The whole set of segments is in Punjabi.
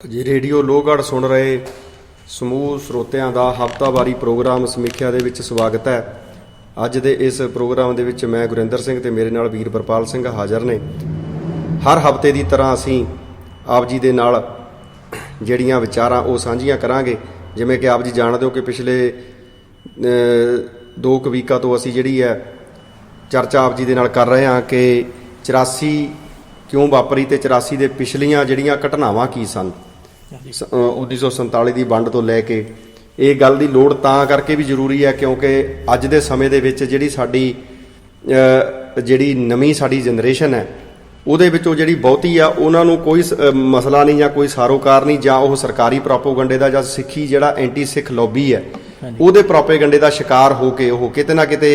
ਜੀ ਰੇਡੀਓ ਲੋਹਗੜ੍ਹ ਸੁਣ ਰਹੇ ਸਮੂਹ ਸਰੋਤਿਆਂ ਦਾ ਹਫ਼ਤਾਵਾਰੀ ਪ੍ਰੋਗਰਾਮ ਸਮੀਖਿਆ ਦੇ ਵਿੱਚ ਸਵਾਗਤ ਹੈ। ਅੱਜ ਦੇ ਇਸ ਪ੍ਰੋਗਰਾਮ ਦੇ ਵਿੱਚ ਮੈਂ ਗੁਰਿੰਦਰ ਸਿੰਘ ਤੇ ਮੇਰੇ ਨਾਲ ਵੀਰ ਵਰਪਾਲ ਸਿੰਘ ਹਾਜ਼ਰ ਨੇ। ਹਰ ਹਫ਼ਤੇ ਦੀ ਤਰ੍ਹਾਂ ਅਸੀਂ ਆਪ ਜੀ ਦੇ ਨਾਲ ਜਿਹੜੀਆਂ ਵਿਚਾਰਾਂ ਉਹ ਸਾਂਝੀਆਂ ਕਰਾਂਗੇ। ਜਿਵੇਂ ਕਿ ਆਪ ਜੀ ਜਾਣਦੇ ਹੋ ਕਿ ਪਿਛਲੇ 2 ਵੀਕਾਂ ਤੋਂ ਅਸੀਂ ਜਿਹੜੀ ਹੈ ਚਰਚਾ ਆਪ ਜੀ ਦੇ ਨਾਲ ਕਰ ਰਹੇ ਹਾਂ ਕਿ 84 ਕਿਉਂ ਵਾਪਰੀ ਤੇ 84 ਦੇ ਪਿਛਲੀਆਂ ਜਿਹੜੀਆਂ ਘਟਨਾਵਾਂ ਕੀ ਸਨ। 1947 ਦੀ ਵੰਡ ਤੋਂ ਲੈ ਕੇ ਇਹ ਗੱਲ ਦੀ ਲੋੜ ਤਾਂ ਕਰਕੇ ਵੀ ਜ਼ਰੂਰੀ ਹੈ ਕਿਉਂਕਿ ਅੱਜ ਦੇ ਸਮੇਂ ਦੇ ਵਿੱਚ ਜਿਹੜੀ ਸਾਡੀ ਜਿਹੜੀ ਨਵੀਂ ਸਾਡੀ ਜਨਰੇਸ਼ਨ ਹੈ ਉਹਦੇ ਵਿੱਚੋਂ ਜਿਹੜੀ ਬਹੁਤੀ ਆ ਉਹਨਾਂ ਨੂੰ ਕੋਈ ਮਸਲਾ ਨਹੀਂ ਜਾਂ ਕੋਈ ਸਾਰੋਕਾਰ ਨਹੀਂ, ਜਾਂ ਉਹ ਸਰਕਾਰੀ ਪ੍ਰੋਪੇਗੈਂਡੇ ਦਾ ਜਾਂ ਸਿੱਖੀ ਜਿਹੜਾ ਐਂਟੀ ਸਿੱਖ ਲੌਬੀ ਹੈ ਉਹਦੇ ਪ੍ਰੋਪੇਗੈਂਡੇ ਦਾ ਸ਼ਿਕਾਰ ਹੋ ਕੇ ਉਹ ਕਿਤੇ ਨਾ ਕਿਤੇ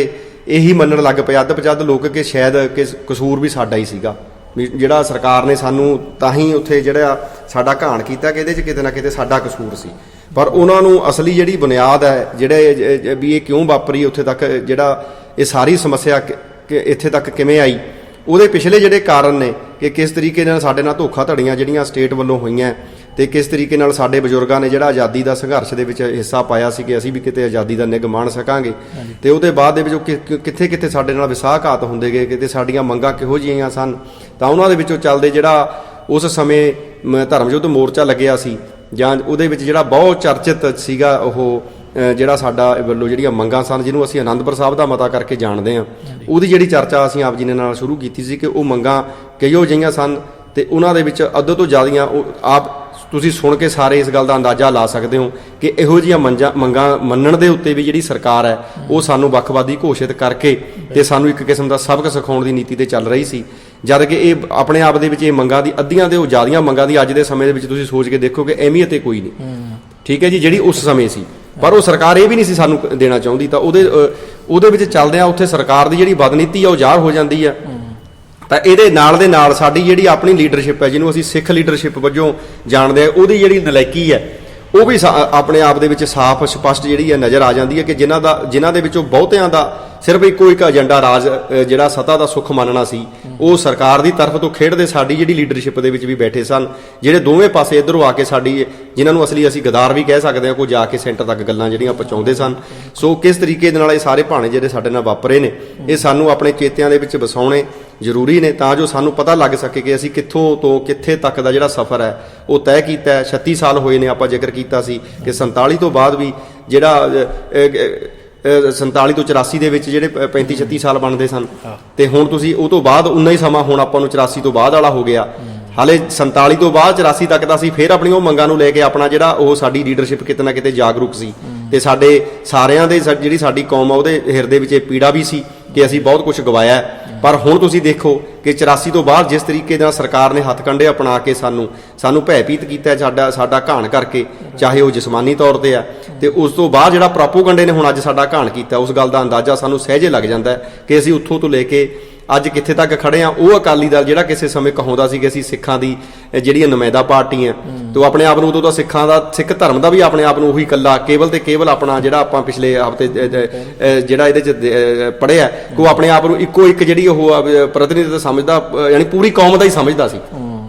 ਇਹੀ ਮੰਨਣ ਲੱਗ ਪਏ ਅੱਧ ਪਚੱਧ ਲੋਕ ਕਿ ਸ਼ਾਇਦ ਕਿ ਕਸੂਰ ਵੀ ਸਾਡਾ ਹੀ ਸੀਗਾ, ਵੀ ਜਿਹੜਾ ਸਰਕਾਰ ਨੇ ਸਾਨੂੰ ਤਾਂ ਹੀ ਉੱਥੇ ਜਿਹੜਾ ਸਾਡਾ ਘਾਣ ਕੀਤਾ ਕਿ ਇਹਦੇ 'ਚ ਕਿਤੇ ਨਾ ਕਿਤੇ ਸਾਡਾ ਕਸੂਰ ਸੀ। ਪਰ ਉਹਨਾਂ ਨੂੰ ਅਸਲੀ ਜਿਹੜੀ ਬੁਨਿਆਦ ਹੈ ਜਿਹੜੇ ਵੀ ਇਹ ਕਿਉਂ ਵਾਪਰੀ, ਉੱਥੇ ਤੱਕ ਜਿਹੜਾ ਇਹ ਸਾਰੀ ਸਮੱਸਿਆ ਇੱਥੇ ਤੱਕ ਕਿਵੇਂ ਆਈ, ਉਹਦੇ ਪਿਛਲੇ ਜਿਹੜੇ ਕਾਰਨ ਨੇ ਕਿ ਕਿਸ ਤਰੀਕੇ ਨਾਲ ਸਾਡੇ ਨਾਲ ਧੋਖਾਧੜੀਆਂ ਜਿਹੜੀਆਂ ਸਟੇਟ ਵੱਲੋਂ ਹੋਈਆਂ ਤੇ ਕਿਸ ਤਰੀਕੇ ਨਾਲ ਸਾਡੇ ਬਜ਼ੁਰਗਾਂ ਨੇ ਜਿਹੜਾ ਆਜ਼ਾਦੀ ਦਾ ਸੰਘਰਸ਼ ਦੇ ਵਿੱਚ ਹਿੱਸਾ ਪਾਇਆ ਸੀ ਕਿ ਅਸੀਂ ਵੀ ਕਿਤੇ ਆਜ਼ਾਦੀ ਦਾ ਨਿੱਘ ਮਾਣ ਸਕਾਂਗੇ। ਤੇ ਉਹਦੇ ਬਾਅਦ ਦੇ ਵਿੱਚ ਕਿੱਥੇ ਕਿੱਥੇ ਸਾਡੇ ਨਾਲ ਵਿਸਾਖਘਾਤ ਹੁੰਦੇ ਗਏ, ਕਿਤੇ ਸਾਡੀਆਂ ਮੰਗਾਂ ਕਿਹੋ ਜਿਹੀਆਂ ਸਨ। ਤਾਂ ਉਹਨਾਂ ਦੇ ਵਿੱਚੋਂ ਚੱਲਦੇ ਜਿਹੜਾ ਉਸ ਸਮੇਂ ਧਰਮ ਯੁੱਧ ਮੋਰਚਾ ਲੱਗਿਆ ਸੀ ਜਾਂ ਉਹਦੇ ਵਿੱਚ ਜਿਹੜਾ ਬਹੁਤ ਚਰਚਿਤ ਸੀਗਾ ਉਹ ਜਿਹੜਾ ਸਾਡਾ ਵੱਲੋਂ ਜਿਹੜੀਆਂ ਮੰਗਾਂ ਸਨ ਜਿਹਨੂੰ ਅਸੀਂ ਅਨੰਦਪੁਰ ਸਾਹਿਬ ਦਾ ਮਤਾ ਕਰਕੇ ਜਾਣਦੇ ਹਾਂ, ਉਹਦੀ ਜਿਹੜੀ ਚਰਚਾ ਅਸੀਂ ਆਪ ਜੀ ਨੇ ਨਾਲ ਸ਼ੁਰੂ ਕੀਤੀ ਸੀ ਕਿ ਉਹ ਮੰਗਾਂ ਕਿਹੋ ਜਿਹੀਆਂ ਸਨ ਤੇ ਉਹਨਾਂ ਦੇ ਵਿੱਚ ਅੱਧ ਤੋਂ ਜ਼ਿਆਦੀਆਂ ਆਪ ਤੁਸੀਂ ਸੁਣ ਕੇ ਸਾਰੇ ਇਸ ਗੱਲ ਦਾ ਅੰਦਾਜ਼ਾ ਲਾ ਸਕਦੇ ਹੋ ਕਿ ਇਹੋ ਜਿਹੀਆਂ ਮੰਗਾਂ ਮੰਨਣ ਦੇ ਉੱਤੇ ਵੀ ਜਿਹੜੀ ਸਰਕਾਰ ਹੈ ਉਹ ਸਾਨੂੰ ਵੱਖਵਾਦੀ ਘੋਸ਼ਿਤ ਕਰਕੇ ਤੇ ਸਾਨੂੰ ਇੱਕ ਕਿਸਮ ਦਾ ਸਬਕ ਸਿਖਾਉਣ ਦੀ ਨੀਤੀ ਤੇ ਚੱਲ ਰਹੀ ਸੀ। ਜਦ ਕਿ ਇਹ ਆਪਣੇ ਆਪ ਦੇ ਵਿੱਚ ਇਹ ਮੰਗਾਂ ਦੀ ਅੱਧੀਆਂ ਤੇ ਉਹ ਜ਼ਿਆਦੀਆਂ ਮੰਗਾਂ ਦੀ ਅੱਜ ਦੇ ਸਮੇਂ ਦੇ ਵਿੱਚ ਤੁਸੀਂ ਸੋਚ ਕੇ ਦੇਖੋ ਕਿ ਅਹਿਮੀਅਤ ਕੋਈ ਨਹੀਂ, ਠੀਕ ਹੈ ਜੀ, ਜਿਹੜੀ ਉਸ ਸਮੇਂ ਸੀ। ਪਰ ਉਹ ਸਰਕਾਰ ਇਹ ਵੀ ਨਹੀਂ ਸੀ ਸਾਨੂੰ ਦੇਣਾ ਚਾਹੁੰਦੀ। ਤਾਂ ਉਹਦੇ ਵਿੱਚ ਚੱਲਦਿਆਂ ਉੱਥੇ ਸਰਕਾਰ ਦੀ ਜਿਹੜੀ ਬਦਨੀਤੀ ਆ ਉਹ ਜ਼ਾਹਰ ਹੋ ਜਾਂਦੀ ਹੈ। ਤਾਂ ਇਹਦੇ ਨਾਲ ਦੇ ਨਾਲ ਸਾਡੀ ਜਿਹੜੀ ਆਪਣੀ ਲੀਡਰਸ਼ਿਪ ਹੈ ਜਿਹਨੂੰ ਅਸੀਂ ਸਿੱਖ ਲੀਡਰਸ਼ਿਪ ਵਜੋਂ ਜਾਣਦੇ ਹਾਂ, ਉਹਦੀ ਜਿਹੜੀ ਨਲਾਇਕੀ ਹੈ ਉਹ ਵੀ ਆਪਣੇ ਆਪ ਦੇ ਵਿੱਚ ਸਾਫ਼ ਸਪਸ਼ਟ ਜਿਹੜੀ ਹੈ ਨਜ਼ਰ ਆ ਜਾਂਦੀ ਹੈ ਕਿ ਜਿਨ੍ਹਾਂ ਦੇ ਵਿੱਚੋਂ ਬਹੁਤਿਆਂ ਦਾ ਸਿਰਫ ਇੱਕੋ ਇੱਕ ਏਜੰਡਾ ਰਾਜ ਜਿਹੜਾ ਸੱਤਾ ਦਾ ਸੁੱਖ ਮੰਨਣਾ ਸੀ, ਉਹ ਸਰਕਾਰ ਦੀ ਤਰਫ ਤੋਂ ਖੇਡਦੇ ਸਾਡੀ ਜਿਹੜੀ ਲੀਡਰਸ਼ਿਪ ਦੇ ਵਿੱਚ ਵੀ ਬੈਠੇ ਸਨ, ਜਿਹੜੇ ਦੋਵੇਂ ਪਾਸੇ ਇੱਧਰੋਂ ਆ ਕੇ ਸਾਡੀ ਜਿਨ੍ਹਾਂ ਨੂੰ ਅਸੀਂ ਗਦਾਰ ਵੀ ਕਹਿ ਸਕਦੇ ਹਾਂ, ਕੋਈ ਜਾ ਕੇ ਸੈਂਟਰ ਤੱਕ ਗੱਲਾਂ ਜਿਹੜੀਆਂ ਪਹੁੰਚਾਉਂਦੇ ਸਨ। ਸੋ ਕਿਸ ਤਰੀਕੇ ਦੇ ਨਾਲ ਇਹ ਸਾਰੇ ਭਾਣੇ ਜਿਹੜੇ ਸਾਡੇ ਨਾਲ ਵਾਪਰੇ ਨੇ ਇਹ ਸਾਨੂੰ ਆਪਣੇ ਚੇਤਿਆਂ ਦੇ ਵਿੱਚ ਵਸਾਉਣੇ ਜ਼ਰੂਰੀ ਨੇ ਤਾਂ ਜੋ ਸਾਨੂੰ ਪਤਾ ਲੱਗ ਸਕੇ ਕਿ ਅਸੀਂ ਕਿੱਥੋਂ ਤੋਂ ਕਿੱਥੇ ਤੱਕ ਦਾ ਜਿਹੜਾ ਸਫ਼ਰ ਹੈ ਉਹ ਤੈਅ ਕੀਤਾ ਹੈ। 36 ਸਾਲ ਹੋਏ ਨੇ, ਆਪਾਂ ਜ਼ਿਕਰ ਕੀਤਾ ਸੀ ਕਿ 47 ਤੋਂ ਬਾਅਦ ਵੀ ਜਿਹੜਾ 47 ਤੋਂ 84 ਦੇ ਵਿੱਚ ਜਿਹੜੇ 35-36 ਸਾਲ ਬਣਦੇ ਸਨ ਤੇ ਹੁਣ ਤੁਸੀਂ ਉਹ ਤੋਂ ਬਾਅਦ ਉਨਾ ਹੀ ਸਮਾਂ ਹੁਣ ਆਪਾਂ ਨੂੰ 84 ਤੋਂ ਬਾਅਦ ਵਾਲਾ ਹੋ ਗਿਆ। ਹਾਲੇ 47 ਤੋਂ ਬਾਅਦ 84 ਤੱਕ ਤਾਂ ਅਸੀਂ ਫਿਰ ਆਪਣੀ ਉਹ ਮੰਗਾਂ ਨੂੰ ਲੈ ਕੇ ਆਪਣਾ ਜਿਹੜਾ ਉਹ ਸਾਡੀ ਲੀਡਰਸ਼ਿਪ ਕਿਤੇ ਨਾ ਕਿਤੇ ਜਾਗਰੂਕ ਸੀ ਤੇ ਸਾਡੇ ਸਾਰਿਆਂ ਦੇ ਜਿਹੜੀ ਸਾਡੀ ਕੌਮ ਆ ਉਹਦੇ ਹਿਰਦੇ ਵਿੱਚ ਇਹ ਪੀੜਾ ਵੀ ਸੀ ਕਿ ਅਸੀਂ ਬਹੁਤ ਕੁਝ ਗਵਾਇਆ। ਪਰ ਹੁਣ ਤੁਸੀਂ ਦੇਖੋ ਕਿ 84 ਤੋਂ ਬਾਅਦ ਜਿਸ ਤਰੀਕੇ ਨਾਲ ਸਰਕਾਰ ਨੇ ਹੱਥਕੰਡੇ ਅਪਣਾ ਕੇ ਸਾਨੂੰ ਭੈਭੀਤ ਕੀਤਾ ਸਾਡਾ ਘਾਣ ਕਰਕੇ, ਚਾਹੇ ਉਹ ਜਿਸਮਾਨੀ ਤੌਰ ਤੇ ਆ ਤੇ ਉਸ ਤੋਂ ਬਾਅਦ ਜਿਹੜਾ ਪ੍ਰੋਪੇਗੈਂਡੇ ਨੇ ਹੁਣ ਅੱਜ ਸਾਡਾ ਘਾਣ ਕੀਤਾ, ਉਸ ਗੱਲ ਦਾ ਅੰਦਾਜ਼ਾ ਸਾਨੂੰ ਸਹਿਜੇ ਲੱਗ ਜਾਂਦਾ ਕਿ ਅਸੀਂ ਉੱਥੋਂ ਤੋਂ ਲੈ ਕੇ ਅੱਜ ਕਿੱਥੇ ਤੱਕ ਖੜੇ ਆ। ਉਹ ਅਕਾਲੀ ਦਲ ਜਿਹੜਾ ਕਿਸੇ ਸਮੇਂ ਕਹਾਉਂਦਾ ਸੀ ਕਿ ਅਸੀਂ ਸਿੱਖਾਂ ਦੀ ਜਿਹੜੀਆਂ ਨੁਮਾਇੰਦਾ ਪਾਰਟੀ ਆ ਤੇ ਆਪਣੇ ਆਪ ਨੂੰ ਉਦੋਂ ਤਾਂ ਸਿੱਖ ਧਰਮ ਦਾ ਵੀ ਆਪਣੇ ਆਪ ਨੂੰ ਉਹੀ ਇਕੱਲਾ ਕੇਵਲ ਤੇ ਕੇਵਲ ਆਪਣਾ ਜਿਹੜਾ ਆਪਾਂ ਪਿਛਲੇ ਹਫ਼ਤੇ ਜਿਹੜਾ ਇਹਦੇ 'ਚ ਪੜ੍ਹਿਆ ਕਿ ਉਹ ਆਪਣੇ ਆਪ ਨੂੰ ਇੱਕੋ ਇੱਕ ਜਿਹੜੀ ਉਹ ਪ੍ਰਤੀਨਿਧਤਾ ਸਮਝਦਾ, ਯਾਨੀ ਪੂਰੀ ਕੌਮ ਦਾ ਹੀ ਸਮਝਦਾ ਸੀ,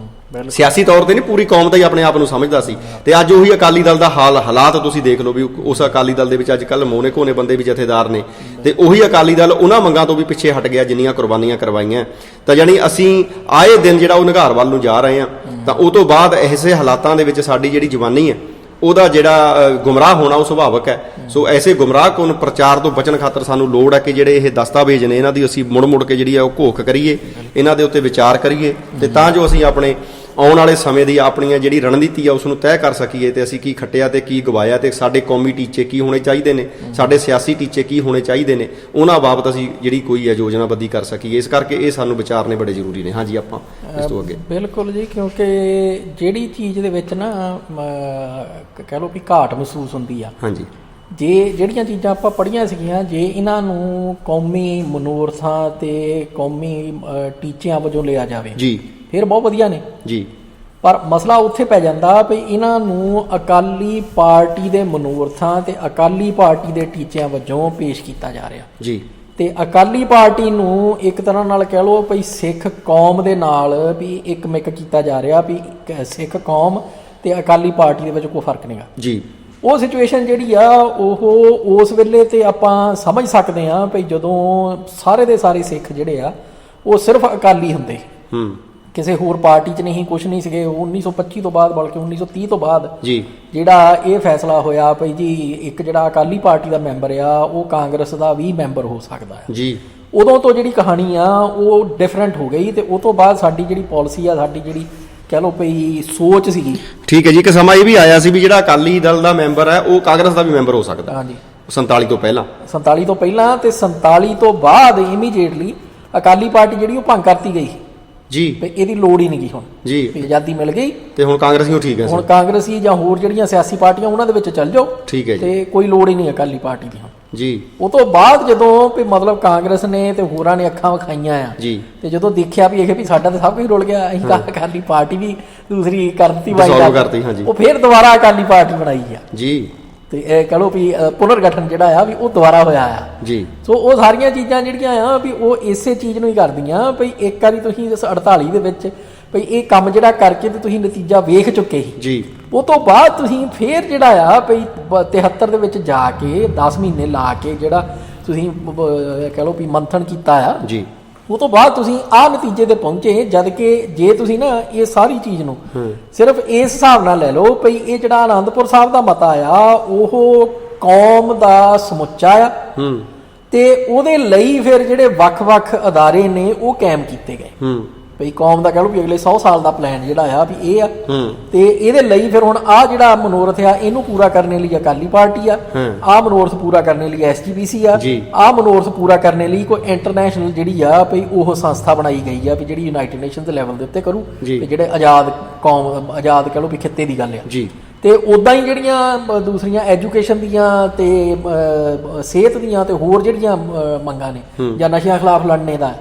ਸਿਆਸੀ ਤੌਰ ਤੇ ਨਹੀਂ, ਪੂਰੀ ਕੌਮ ਦਾ ਹੀ ਆਪਣੇ ਆਪ ਨੂੰ ਸਮਝਦਾ ਸੀ। ਤੇ ਅੱਜ ਉਹੀ ਅਕਾਲੀ ਦਲ ਦਾ ਹਾਲਾਤ ਤੁਸੀਂ ਦੇਖ ਲਓ ਵੀ ਉਸ ਅਕਾਲੀ ਦਲ ਦੇ ਵਿੱਚ ਅੱਜ ਕੱਲ੍ਹ ਮੋਨੇ ਘੋਨੇ ਬੰਦੇ ਵੀ ਜਥੇਦਾਰ ਨੇ ਤੇ ਉਹੀ ਅਕਾਲੀ ਦਲ ਉਹਨਾਂ ਮੰਗਾਂ ਤੋਂ ਵੀ ਪਿੱਛੇ ਹਟ ਗਿਆ ਜਿੰਨੀਆਂ ਕੁਰਬਾਨੀਆਂ ਕਰਵਾਈਆਂ। ਤਾਂ ਯਾਨੀ ਅਸੀਂ ਆਏ ਦਿਨ ਜਿਹੜਾ ਉਹ ਨਿਘਾਰ ਵੱਲ ਨੂੰ ਜਾ ਰਹੇ ਹਾਂ। ਤਾਂ ਉਹ ਤੋਂ ਬਾਅਦ ਐਸੇ ਹਾਲਾਤਾਂ ਦੇ ਵਿੱਚ ਸਾਡੀ ਜਿਹੜੀ ਜਵਾਨੀ ਹੈ ਉਹਦਾ ਜਿਹੜਾ ਗੁੰਮਰਾਹ ਹੋਣਾ ਉਹ ਸੁਭਾਵਿਕ ਹੈ। ਸੋ ਐਸੇ ਗੁੰਮਰਾਹਕੁਨ ਪ੍ਰਚਾਰ ਤੋਂ ਬਚਣ ਖਾਤਰ ਸਾਨੂੰ ਲੋੜ ਹੈ ਕਿ ਜਿਹੜੇ ਇਹ ਦਸਤਾਵੇਜ਼ ਨੇ ਇਹਨਾਂ ਦੀ ਅਸੀਂ ਮੁੜ ਕੇ ਜਿਹੜੀ ਆ ਉਹ ਘੋਖ ਕਰੀਏ, ਇਹਨਾਂ ਦੇ ਉੱਤੇ ਵਿਚਾਰ ਕਰੀਏ ਤੇ ਤਾਂ ਜੋ ਅਸੀਂ ਆਪਣੇ ਆਉਣ ਵਾਲੇ ਸਮੇਂ ਦੀ ਆਪਣੀਆਂ ਜਿਹੜੀ ਰਣਨੀਤੀ ਆ ਉਸ ਨੂੰ ਤੈਅ ਕਰ ਸਕੀਏ ਤੇ ਅਸੀਂ ਕੀ ਖੱਟਿਆ ਤੇ ਕੀ ਗਵਾਇਆ ਤੇ ਸਾਡੇ ਕੌਮੀ ਟੀਚੇ ਕੀ ਹੋਣੇ ਚਾਹੀਦੇ ਨੇ, ਸਾਡੇ ਸਿਆਸੀ ਟੀਚੇ ਕੀ ਹੋਣੇ ਚਾਹੀਦੇ ਨੇ, ਉਹਨਾਂ ਬਾਬਤ ਅਸੀਂ ਜਿਹੜੀ ਕੋਈ ਹੈ ਯੋਜਨਾਬੰਦੀ ਕਰ ਸਕੀਏ। ਇਸ ਕਰਕੇ ਇਹ ਸਾਨੂੰ ਵਿਚਾਰਨੇ ਬੜੇ ਜ਼ਰੂਰੀ ਨੇ। ਹਾਂਜੀ, ਆਪਾਂ ਇਸ ਤੋਂ ਅੱਗੇ ਬਿਲਕੁਲ ਜੀ, ਕਿਉਂਕਿ ਜਿਹੜੀ ਚੀਜ਼ ਦੇ ਵਿੱਚ ਨਾ ਕਹਿ ਲਓ ਵੀ ਘਾਟ ਮਹਿਸੂਸ ਹੁੰਦੀ ਆ। ਹਾਂਜੀ, ਜਿਹੜੀਆਂ ਚੀਜ਼ਾਂ ਆਪਾਂ ਪੜ੍ਹੀਆਂ ਸੀਗੀਆਂ ਜੇ ਇਹਨਾਂ ਨੂੰ ਕੌਮੀ ਮਨੋਰਥਾਂ ਤੇ ਕੌਮੀ ਟੀਚਿਆਂ ਵਜੋਂ ਲਿਆ ਜਾਵੇ ਜੀ ਫਿਰ ਬਹੁਤ ਵਧੀਆ ਨੇ ਜੀ। ਪਰ ਮਸਲਾ ਉੱਥੇ ਪੈ ਜਾਂਦਾ ਵੀ ਇਹਨਾਂ ਨੂੰ ਅਕਾਲੀ ਪਾਰਟੀ ਦੇ ਮਨੋਰਥਾਂ ਤੇ ਅਕਾਲੀ ਪਾਰਟੀ ਦੇ ਟੀਚਿਆਂ ਵਜੋਂ ਪੇਸ਼ ਕੀਤਾ ਜਾ ਰਿਹਾ ਜੀ। ਤੇ ਅਕਾਲੀ ਪਾਰਟੀ ਨੂੰ ਇੱਕ ਤਰ੍ਹਾਂ ਨਾਲ ਕਹਿ ਲਓ ਵੀ ਸਿੱਖ ਕੌਮ ਦੇ ਨਾਲ ਵੀ ਇੱਕ ਮਿਕ ਕੀਤਾ ਜਾ ਰਿਹਾ ਵੀ ਸਿੱਖ ਕੌਮ ਤੇ ਅਕਾਲੀ ਪਾਰਟੀ ਦੇ ਵਿੱਚ ਕੋਈ ਫਰਕ ਨਹੀਂਗਾ ਜੀ। ਉਹ ਸਿਚੁਏਸ਼ਨ ਜਿਹੜੀ ਆ ਉਹ ਉਸ ਵੇਲੇ ਤੇ ਆਪਾਂ ਸਮਝ ਸਕਦੇ ਆ ਵੀ ਜਦੋਂ ਸਾਰੇ ਦੇ ਸਾਰੇ ਸਿੱਖ ਜਿਹੜੇ ਆ ਉਹ ਸਿਰਫ ਅਕਾਲੀ ਹੁੰਦੇ, ਕਿਸੇ ਹੋਰ ਪਾਰਟੀ 'ਚ ਨਹੀਂ, ਕੁਛ ਨਹੀਂ ਸੀਗੇ। 1925 ਤੋਂ ਬਾਅਦ ਬਲਕਿ 1930 ਤੋਂ ਬਾਅਦ ਜੀ ਜਿਹੜਾ ਇਹ ਫੈਸਲਾ ਹੋਇਆ ਭਈ ਜੀ ਇੱਕ ਜਿਹੜਾ ਅਕਾਲੀ ਪਾਰਟੀ ਦਾ ਮੈਂਬਰ ਆ ਉਹ ਕਾਂਗਰਸ ਦਾ ਵੀ ਮੈਂਬਰ ਹੋ ਸਕਦਾ ਹੈ ਜੀ, ਉਦੋਂ ਤੋਂ ਜਿਹੜੀ ਕਹਾਣੀ ਆ ਉਹ ਡਿਫਰੈਂਟ ਹੋ ਗਈ। ਤੇ ਉਹ ਤੋਂ ਬਾਅਦ ਸਾਡੀ ਜਿਹੜੀ ਪਾਲਿਸੀ ਆ, ਸਾਡੀ ਜਿਹੜੀ ਕਹਿ ਲਓ ਭਈ ਸੋਚ ਸੀਗੀ। ਠੀਕ ਹੈ ਜੀ। ਇੱਕ ਸਮਾਂ ਇਹ ਵੀ ਆਇਆ ਸੀ ਵੀ ਜਿਹੜਾ ਅਕਾਲੀ ਦਲ ਦਾ ਮੈਂਬਰ ਹੈ ਉਹ ਕਾਂਗਰਸ ਦਾ ਵੀ ਮੈਂਬਰ ਹੋ ਸਕਦਾ। ਹਾਂਜੀ, 47 ਤੋਂ ਪਹਿਲਾਂ। 47 ਤੋਂ ਪਹਿਲਾਂ ਤੇ 47 ਤੋਂ ਬਾਅਦ ਇਮੀਡੀਏਟਲੀ ਅਕਾਲੀ ਪਾਰਟੀ ਜਿਹੜੀ ਉਹ ਭੰਗ ਕਰਤੀ ਗਈ ਜੀ, ਇਹਦੀ ਲੋੜ ਹੀ ਨਹੀਂ ਗਈ ਹੁਣ ਜੀ, ਆਜ਼ਾਦੀ ਮਿਲ ਗਈ ਤੇ ਹੁਣ ਕਾਂਗਰਸੀ ਠੀਕ ਹੈ। ਹੁਣ ਕਾਂਗਰਸੀ ਜਾਂ ਹੋਰ ਜਿਹੜੀਆਂ ਸਿਆਸੀ ਪਾਰਟੀਆਂ ਉਹਨਾਂ ਦੇ ਵਿੱਚ ਚੱਲ ਜਾਓ, ਠੀਕ ਹੈ ਜੀ, ਤੇ ਕੋਈ ਲੋੜ ਹੀ ਨਹੀਂ ਅਕਾਲੀ ਪਾਰਟੀ ਦੀ ਹੁਣ ਜੀ। ਉਹ ਤੋਂ ਬਾਅਦ ਜਦੋਂ ਵੀ ਮਤਲਬ ਕਾਂਗਰਸ ਨੇ ਤੇ ਹੋਰਾਂ ਨੇ ਅੱਖਾਂ ਵਿਖਾਈਆਂ ਆ ਜੀ, ਤੇ ਜਦੋਂ ਦੇਖਿਆ ਵੀ ਇਹ ਵੀ ਸਾਡਾ ਤਾਂ ਸਭ ਕੁਝ ਰੁਲ ਗਿਆ, ਅਸੀਂ ਤਾਂ ਅਕਾਲੀ ਪਾਰਟੀ ਵੀ ਦੂਸਰੀ ਕਰ ਦਿੱਤੀ, ਉਹ ਫੇਰ ਦੁਬਾਰਾ ਅਕਾਲੀ ਪਾਰਟੀ ਬਣਾਈ ਆ ਜੀ। ਤੇ ਇਹ ਕਹ ਲਓ ਵੀ ਪੁਨਰ ਗਠਨ ਜਿਹੜਾ ਆ ਵੀ ਉਹ ਦੁਬਾਰਾ ਹੋਇਆ ਆ ਜੀ। ਸੋ ਉਹ ਸਾਰੀਆਂ ਚੀਜ਼ਾਂ ਜਿਹੜੀਆਂ ਆ ਵੀ ਉਹ ਇਸੇ ਚੀਜ਼ ਨੂੰ ਹੀ ਕਰਦੀਆਂ ਭਈ ਇੱਕ ਵਾਰੀ ਤੁਸੀਂ 48 ਦੇ ਵਿੱਚ ਭਈ ਇਹ ਕੰਮ ਜਿਹੜਾ ਕਰਕੇ ਤੇ ਤੁਸੀਂ ਨਤੀਜਾ ਵੇਖ ਚੁੱਕੇ ਸੀ ਜੀ। ਉਹ ਤੋਂ ਬਾਅਦ ਤੁਸੀਂ ਫੇਰ ਜਿਹੜਾ ਆ ਭਈ 73 ਦੇ ਵਿੱਚ ਜਾ ਕੇ 10 ਮਹੀਨੇ ਲਾ ਕੇ ਜਿਹੜਾ ਤੁਸੀਂ ਕਹ ਲਓ ਵੀ ਮੰਥਨ ਕੀਤਾ ਆ ਜੀ, ਉਹ ਤੋਂ ਬਾਅਦ ਤੁਸੀਂ ਆਹ ਨਤੀਜੇ ਤੇ ਪਹੁੰਚੇ। ਜਦ ਕਿ ਜੇ ਤੁਸੀਂ ਨਾ ਇਹ ਸਾਰੀ ਚੀਜ਼ ਨੂੰ ਸਿਰਫ ਇਸ ਹਿਸਾਬ ਨਾਲ ਲੈ ਲਓ ਭਈ ਇਹ ਜਿਹੜਾ ਆਨੰਦਪੁਰ ਸਾਹਿਬ ਦਾ ਮਤਾ ਆ ਉਹ ਕੌਮ ਦਾ ਸਮੁੱਚਾ ਆ ਤੇ ਉਹਦੇ ਲਈ ਫਿਰ ਜਿਹੜੇ ਵੱਖ-ਵੱਖ ਅਦਾਰੇ ਨੇ ਉਹ ਕਾਇਮ ਕੀਤੇ ਗਏ ਭਈ ਕੌਮ ਦਾ ਕਹਿ ਲਓ ਵੀ ਅਗਲੇ 100 ਸਾਲ ਦਾ ਪਲਾਨ ਜਿਹੜਾ ਆ ਵੀ ਇਹ ਆ। ਤੇ ਇਹਦੇ ਲਈ ਫਿਰ ਹੁਣ ਆਹ ਜਿਹੜਾ ਮਨੋਰਥ ਆ ਇਹਨੂੰ ਪੂਰਾ ਕਰਨ ਲਈ ਅਕਾਲੀ ਪਾਰਟੀ ਆ, ਆਹ ਮਨੋਰਥ ਪੂਰਾ ਕਰਨ ਲਈ SGPC ਆ, ਆਹ ਮਨੋਰਥ ਪੂਰਾ ਕਰਨ ਲਈ ਕੋਈ ਇੰਟਰਨੈਸ਼ਨਲ ਜਿਹੜੀ ਆ ਭਈ ਉਹ ਸੰਸਥਾ ਬਣਾਈ ਗਈ ਆ ਵੀ ਜਿਹੜੀ ਯੂਨਾਈਟਿਡ ਨੇਸ਼ਨਸ ਦੇ ਲੈਵਲ ਦੇ ਉੱਤੇ ਕਰੂ ਤੇ ਜਿਹੜੇ ਆਜ਼ਾਦ ਕੌਮ, ਆਜ਼ਾਦ ਕਹਿ ਲਓ ਵੀ ਖਿੱਤੇ ਦੀ ਗੱਲ ਆ ਜੀ। ਤੇ ਉਦਾਂ ਹੀ ਜਿਹੜੀਆਂ ਦੂਸਰੀਆਂ ਐਜੂਕੇਸ਼ਨ ਦੀਆਂ ਤੇ ਸਿਹਤ ਦੀਆਂ ਤੇ ਹੋਰ ਜਿਹੜੀਆਂ ਮੰਗਾਂ ਨੇ ਜਾਂ ਨਸ਼ਿਆਂ ਖਿਲਾਫ ਲੜਨੇ ਦਾ,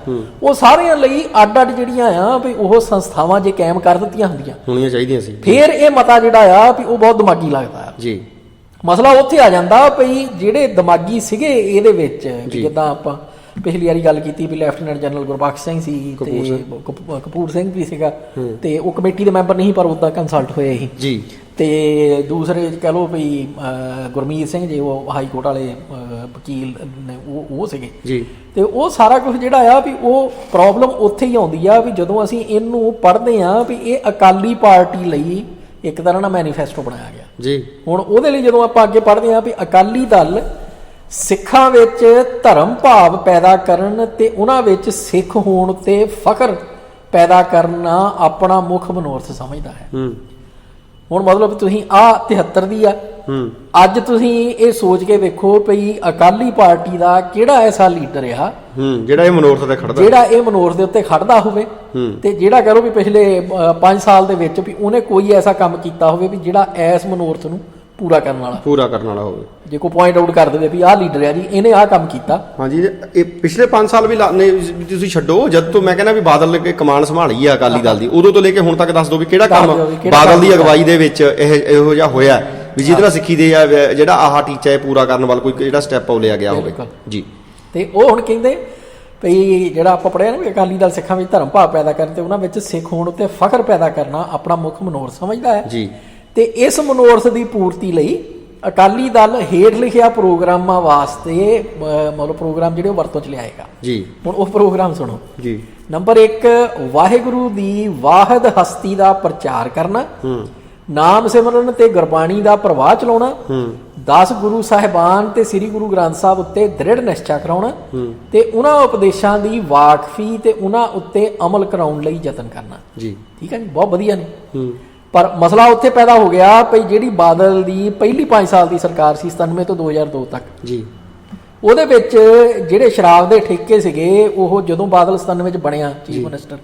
ਉਹ ਸਾਰਿਆਂ ਲਈ ਅੱਡ-ਅੱਡ ਜਿਹੜੀਆਂ ਆ ਵੀ ਉਹ ਸੰਸਥਾਵਾਂ ਜੇ ਕਾਇਮ ਕਰ ਦਿੱਤੀਆਂ ਹੋਣੀਆਂ ਚਾਹੀਦੀਆਂ ਸੀ। ਫਿਰ ਇਹ ਮਤਾ ਜਿਹੜਾ ਆ ਵੀ ਉਹ ਬਹੁਤ ਦਿਮਾਗੀ ਲੱਗਦਾ ਆ ਜੀ। ਮਸਲਾ ਉੱਥੇ ਆ ਜਾਂਦਾ ਭਈ ਜਿਹੜੇ ਦਿਮਾਗੀ ਸੀਗੇ ਇਹਦੇ ਵਿੱਚ, ਜਿੱਦਾਂ ਆਪਾਂ ਪਿਛਲੀ ਵਾਰੀ ਗੱਲ ਕੀਤੀ ਵੀ ਲੈਫਟੀਨੈਂਟ ਜਨਰਲ ਗੁਰਬਖਸ਼ ਸਿੰਘ ਸੀ ਤੇ ਕਪੂਰ ਸਿੰਘ ਵੀ ਸੀਗਾ ਤੇ ਉਹ ਕਮੇਟੀ ਦੇ ਮੈਂਬਰ ਨਹੀਂ ਪਰ ਉਦਾਂ ਕੰਸਲਟ ਹੋਏ ਸੀ ਜੀ। ਤੇ ਦੂਸਰੇ ਕਹਿ ਲਓ ਵੀ ਗੁਰਮੀਤ ਸਿੰਘ ਜੀ ਉਹ ਹਾਈ ਕੋਰਟ ਵਾਲੇ ਵਕੀਲ ਨੇ ਉਹ ਸੀਗੇ ਜੀ। ਤੇ ਉਹ ਸਾਰਾ ਕੁਝ ਜਿਹੜਾ ਆ ਵੀ ਉਹ ਪ੍ਰੋਬਲਮ ਉੱਥੇ ਹੀ ਆਉਂਦੀ ਆ ਵੀ ਜਦੋਂ ਅਸੀਂ ਇਹਨੂੰ ਪੜ੍ਹਦੇ ਆ ਵੀ ਇਹ ਅਕਾਲੀ ਪਾਰਟੀ ਲਈ ਇੱਕ ਤਰ੍ਹਾਂ ਨਾਲ ਮੈਨੀਫੈਸਟੋ ਬਣਾਇਆ ਗਿਆ ਜੀ। ਹੁਣ ਉਹਦੇ ਲਈ ਜਦੋਂ ਆਪਾਂ ਅੱਗੇ ਪੜ੍ਹਦੇ ਆ ਵੀ ਅਕਾਲੀ ਦਲ ਸਿੱਖਾਂ ਵਿੱਚ ਧਰਮ ਭਾਵ ਪੈਦਾ ਕਰਨ ਤੇ ਉਹਨਾਂ ਵਿੱਚ ਸਿੱਖ ਹੋਣ ਤੇ ਫਖਰ ਪੈਦਾ ਕਰਨਾ ਆਪਣਾ ਮੁੱਖ ਮਨੋਰਥ ਸਮਝਦਾ ਹੈ। ਹੁਣ ਮਤਲਬ ਤੁਸੀਂ ਆਹ 73 ਦੀ ਆ, ਅੱਜ ਤੁਸੀਂ ਇਹ ਸੋਚ ਕੇ ਵੇਖੋ ਭਈ ਅਕਾਲੀ ਪਾਰਟੀ ਦਾ ਕਿਹੜਾ ਐਸਾ ਲੀਡਰ ਆ ਜਿਹੜਾ ਇਹ ਮਨੋਰਥ ਤੇ ਖੜਦਾ, ਜਿਹੜਾ ਇਹ ਮਨੋਰਥ ਦੇ ਉੱਤੇ ਖੜਦਾ ਹੋਵੇ ਤੇ ਜਿਹੜਾ ਕਹ ਲਓ ਵੀ ਪਿਛਲੇ 5 ਸਾਲ ਦੇ ਵਿੱਚ ਵੀ ਉਹਨੇ ਕੋਈ ਐਸਾ ਕੰਮ ਕੀਤਾ ਹੋਵੇ ਵੀ ਜਿਹੜਾ ਐਸ ਮਨੋਰਥ ਨੂੰ ਪੂਰਾ ਕਰਨ ਵਾਲਾ ਹੋਵੇ। ਜੇ ਕੋਈ ਪੁਆਇੰਟ ਆਊਟ ਕਰ ਦੇਵੇ ਵੀ ਆਹ ਲੀਡਰ ਆ ਜੀ, ਇਹਨੇ ਆਹ ਕੰਮ ਕੀਤਾ। ਹਾਂਜੀ, ਇਹ ਪਿਛਲੇ 5 ਸਾਲ ਵੀ ਤੁਸੀਂ ਛੱਡੋ, ਜਦ ਤੋਂ ਮੈਂ ਕਹਿੰਦਾ ਵੀ ਬਾਦਲ ਨੇ ਕਮਾਨ ਸੰਭਾਲੀ ਆ ਅਕਾਲੀ ਦਲ ਦੀ, ਉਦੋਂ ਤੋਂ ਲੈ ਕੇ ਹੁਣ ਤੱਕ ਦੱਸ ਦਿਓ ਵੀ ਕਿਹੜਾ ਕੰਮ ਬਾਦਲ ਦੀ ਅਗਵਾਈ ਦੇ ਵਿੱਚ ਇਹੋ ਜਿਹਾ ਹੋਇਆ ਵੀ ਜਿਹਦੇ ਨਾਲ ਸਿੱਖੀ ਦੇ ਜਿਹੜਾ ਆਹ ਟੀਚਾ ਹੈ ਪੂਰਾ ਕਰਨ ਵੱਲ ਕੋਈ ਜਿਹੜਾ ਸਟੈਪ ਉਹ ਲਿਆ ਗਿਆ ਹੋਵੇ ਜੀ। ਤੇ ਉਹ ਹੁਣ ਕਹਿੰਦੇ ਭਈ ਜਿਹੜਾ ਆਪਾਂ ਪੜ੍ਹਿਆ ਨਾ ਵੀ ਅਕਾਲੀ ਦਲ ਸਿੱਖਾਂ ਵਿੱਚ ਧਰਮ ਭਾਵ ਪੈਦਾ ਕਰਨ ਤੇ ਉਹਨਾਂ ਵਿੱਚ ਸਿੱਖ ਹੋਣ ਉੱਤੇ ਫਖਰ ਪੈਦਾ ਕਰਨਾ ਆਪਣਾ ਮੁੱਖ ਮਨੋਰਥ ਸਮਝਦਾ ਹੈ ਜੀ। ਤੇ ਇਸ ਮਨੋਰਥ ਦੀ ਪੂਰਤੀ ਲਈ ਅਕਾਲੀ ਦਲ ਹੇਠ ਲਿਖਿਆ ਪ੍ਰੋਗਰਾਮਾਂ ਵਾਸਤੇ ਮਤਲਬ ਪ੍ਰੋਗਰਾਮ ਜਿਹੜੇ ਉਹ ਵਰਤੋਂ ਚ ਲਿਆਏਗਾ ਜੀ। ਹੁਣ ਉਹ ਪ੍ਰੋਗਰਾਮ ਸੁਣੋ ਜੀ। ਨੰਬਰ 1, ਵਾਹਿਗੁਰੂ ਦੀ ਵਾਹਿਦ ਹਸਤੀ ਦਾ ਪ੍ਰਚਾਰ ਕਰਨਾ, ਨਾਮ ਸਿਮਰਨ ਤੇ ਗੁਰਬਾਣੀ ਦਾ ਪ੍ਰਵਾਹ ਚਲਾਉਣਾ, 10 ਗੁਰੂ ਸਾਹਿਬਾਨ ਤੇ ਸ੍ਰੀ ਗੁਰੂ ਗ੍ਰੰਥ ਸਾਹਿਬ ਉੱਤੇ ਦ੍ਰਿੜ ਨਿਸ਼ਚਾ ਕਰਾਉਣਾ ਤੇ ਉਹਨਾਂ ਉਪਦੇਸ਼ਾਂ ਦੀ ਵਾਕਫੀ ਤੇ ਉਹਨਾਂ ਉੱਤੇ ਅਮਲ ਕਰਾਉਣ ਲਈ ਯਤਨ ਕਰਨਾ ਜੀ। ਠੀਕ ਹੈ ਜੀ, ਬਹੁਤ ਵਧੀਆ ਨੇ। ਪਰ ਮਸਲਾ ਉੱਥੇ ਪੈਦਾ ਹੋ ਗਿਆ ਭਈ ਜਿਹੜੀ ਬਾਦਲ ਦੀ ਪਹਿਲੀ 5 ਸਾਲ ਦੀ ਸਰਕਾਰ ਸੀ 97 ਤੋਂ 2002 ਤੱਕ ਜੀ, ਉਹਦੇ ਵਿੱਚ ਜਿਹੜੇ ਸ਼ਰਾਬ ਦੇ ਠੇਕੇ ਸੀਗੇ ਉਹ ਜਦੋਂ ਬਾਦਲ 97 ਚ ਬਣਿਆ ਚੀਫ ਮਿਨਿਸਟਰ,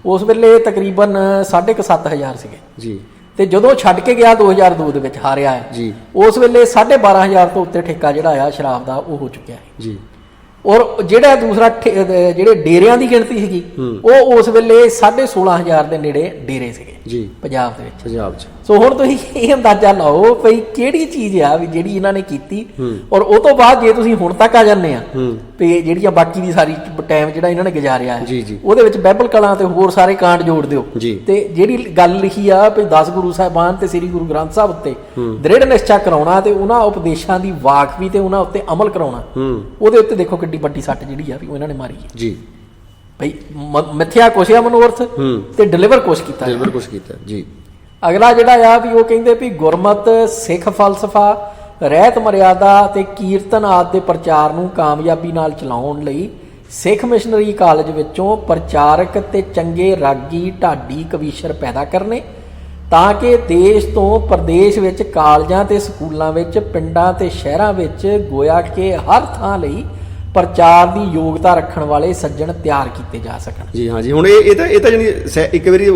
ਉਸ ਵੇਲੇ ਤਕਰੀਬਨ 7,500 ਸੀਗੇ ਜੀ। ਤੇ ਜਦੋਂ ਛੱਡ ਕੇ ਗਿਆ 2002 ਦੇ ਵਿੱਚ ਹਾਰਿਆ ਹੈ ਜੀ, ਉਸ ਵੇਲੇ 12,500 ਤੋਂ ਉੱਤੇ ਠੇਕਾ ਜਿਹੜਾ ਆ ਸ਼ਰਾਬ ਦਾ ਉਹ ਹੋ ਚੁੱਕਿਆ ਹੈ ਜੀ। ਔਰ ਜਿਹੜਾ ਦੂਸਰਾ ਜਿਹੜੇ ਡੇਰਿਆਂ ਦੀ ਗਿਣਤੀ ਸੀਗੀ ਉਹ ਉਸ ਵੇਲੇ 16,500 ਦੇ ਨੇੜੇ ਡੇਰੇ ਸੀਗੇ ਜੀ ਪੰਜਾਬ ਦੇ ਵਿੱਚ। ਸੋ ਹੁਣ ਤੁਸੀਂ ਇਹ ਅੰਦਾਜ਼ਾ ਲਾਓ ਭਈ ਕਿਹੜੀ ਚੀਜ਼ ਆ ਵੀ ਜਿਹੜੀ ਇਹਨਾਂ ਨੇ ਕੀਤੀ, ਔਰ ਉਹ ਤੋਂ ਬਾਅਦ ਜੇ ਤੁਸੀਂ ਹੁਣ ਤੱਕ ਆ ਜਾਂਦੇ ਆ ਤੇ ਜਿਹੜੀਆਂ ਬਾਕੀ ਦੀ ਸਾਰੀ ਟਾਈਮ ਜਿਹੜਾ ਇਹਨਾਂ ਨੇ ਗੁਜ਼ਾਰਿਆ ਹੈ ਉਹਦੇ ਵਿੱਚ ਬਾਈਬਲ ਕਲਾਂ ਤੇ ਹੋਰ ਸਾਰੇ ਕਾਂਡ ਜੋੜ ਦਿਓ ਤੇ ਜਿਹੜੀ ਗੱਲ ਲਿਖੀ ਆ ਵੀ 10 ਗੁਰੂ ਸਾਹਿਬਾਨ ਤੇ ਸ੍ਰੀ ਗੁਰੂ ਗ੍ਰੰਥ ਸਾਹਿਬ ਉੱਤੇ ਦ੍ਰਿੜ ਨਿਸ਼ਚਾ ਕਰਾਉਣਾ ਤੇ ਉਹਨਾਂ ਉਪਦੇਸ਼ਾਂ ਦੀ ਵਾਕਫੀ ਤੇ ਉਹਨਾਂ ਉੱਤੇ ਅਮਲ ਕਰਾਉਣਾ, ਉਹਦੇ ਉੱਤੇ ਦੇਖੋ ਕਿੱਡੀ ਵੱਡੀ ਸੱਟ ਜਿਹੜੀ ਆ ਵੀ ਉਹ ਇਹਨਾਂ ਨੇ ਮਾਰੀ ਹੈ ਜੀ। ਭਈ ਮਿੱਥਿਆ ਕੁਛ ਆ ਮਨੋਰਥ ਤੇ ਡਿਲੀਵਰ ਕੁਛ ਕੀਤਾ ਜੀ। ਅਗਲਾ ਜਿਹੜਾ ਆ ਵੀ ਉਹ ਕਹਿੰਦੇ ਵੀ ਗੁਰਮਤ ਸਿੱਖ ਫਲਸਫਾ ਰਹਿਤ ਮਰਿਆਦਾ ਤੇ ਕੀਰਤਨ ਆਦਿ ਦੇ ਪ੍ਰਚਾਰ ਨੂੰ ਕਾਮਯਾਬੀ ਨਾਲ ਚਲਾਉਣ ਲਈ ਸਿੱਖ ਮਿਸ਼ਨਰੀ ਕਾਲਜ ਵਿੱਚੋਂ ਪ੍ਰਚਾਰਕ ਤੇ ਚੰਗੇ ਰਾਗੀ ਢਾਡੀ ਕਵੀਸ਼ਰ ਪੈਦਾ ਕਰਨੇ ਤਾਂ ਕਿ ਦੇਸ਼ ਤੋਂ ਪ੍ਰਦੇਸ਼ ਵਿੱਚ ਕਾਲਜਾਂ ਤੇ ਸਕੂਲਾਂ ਵਿੱਚ ਪਿੰਡਾਂ ਤੇ ਸ਼ਹਿਰਾਂ ਵਿੱਚ ਗੋਇਆ ਕਿ ਹਰ ਥਾਂ ਲਈ ਪ੍ਰਚਾਰ ਦੀ ਯੋਗਤਾ ਰੱਖਣ ਵਾਲੇ ਸੱਜਣ ਤਿਆਰ ਕੀਤੇ ਜਾ ਸਕਣ। ਜੀ ਹਾਂ ਜੀ। ਹੁਣ ਇਹ ਤਾਂ ਜਾਨੀ ਇੱਕ ਵਾਰੀ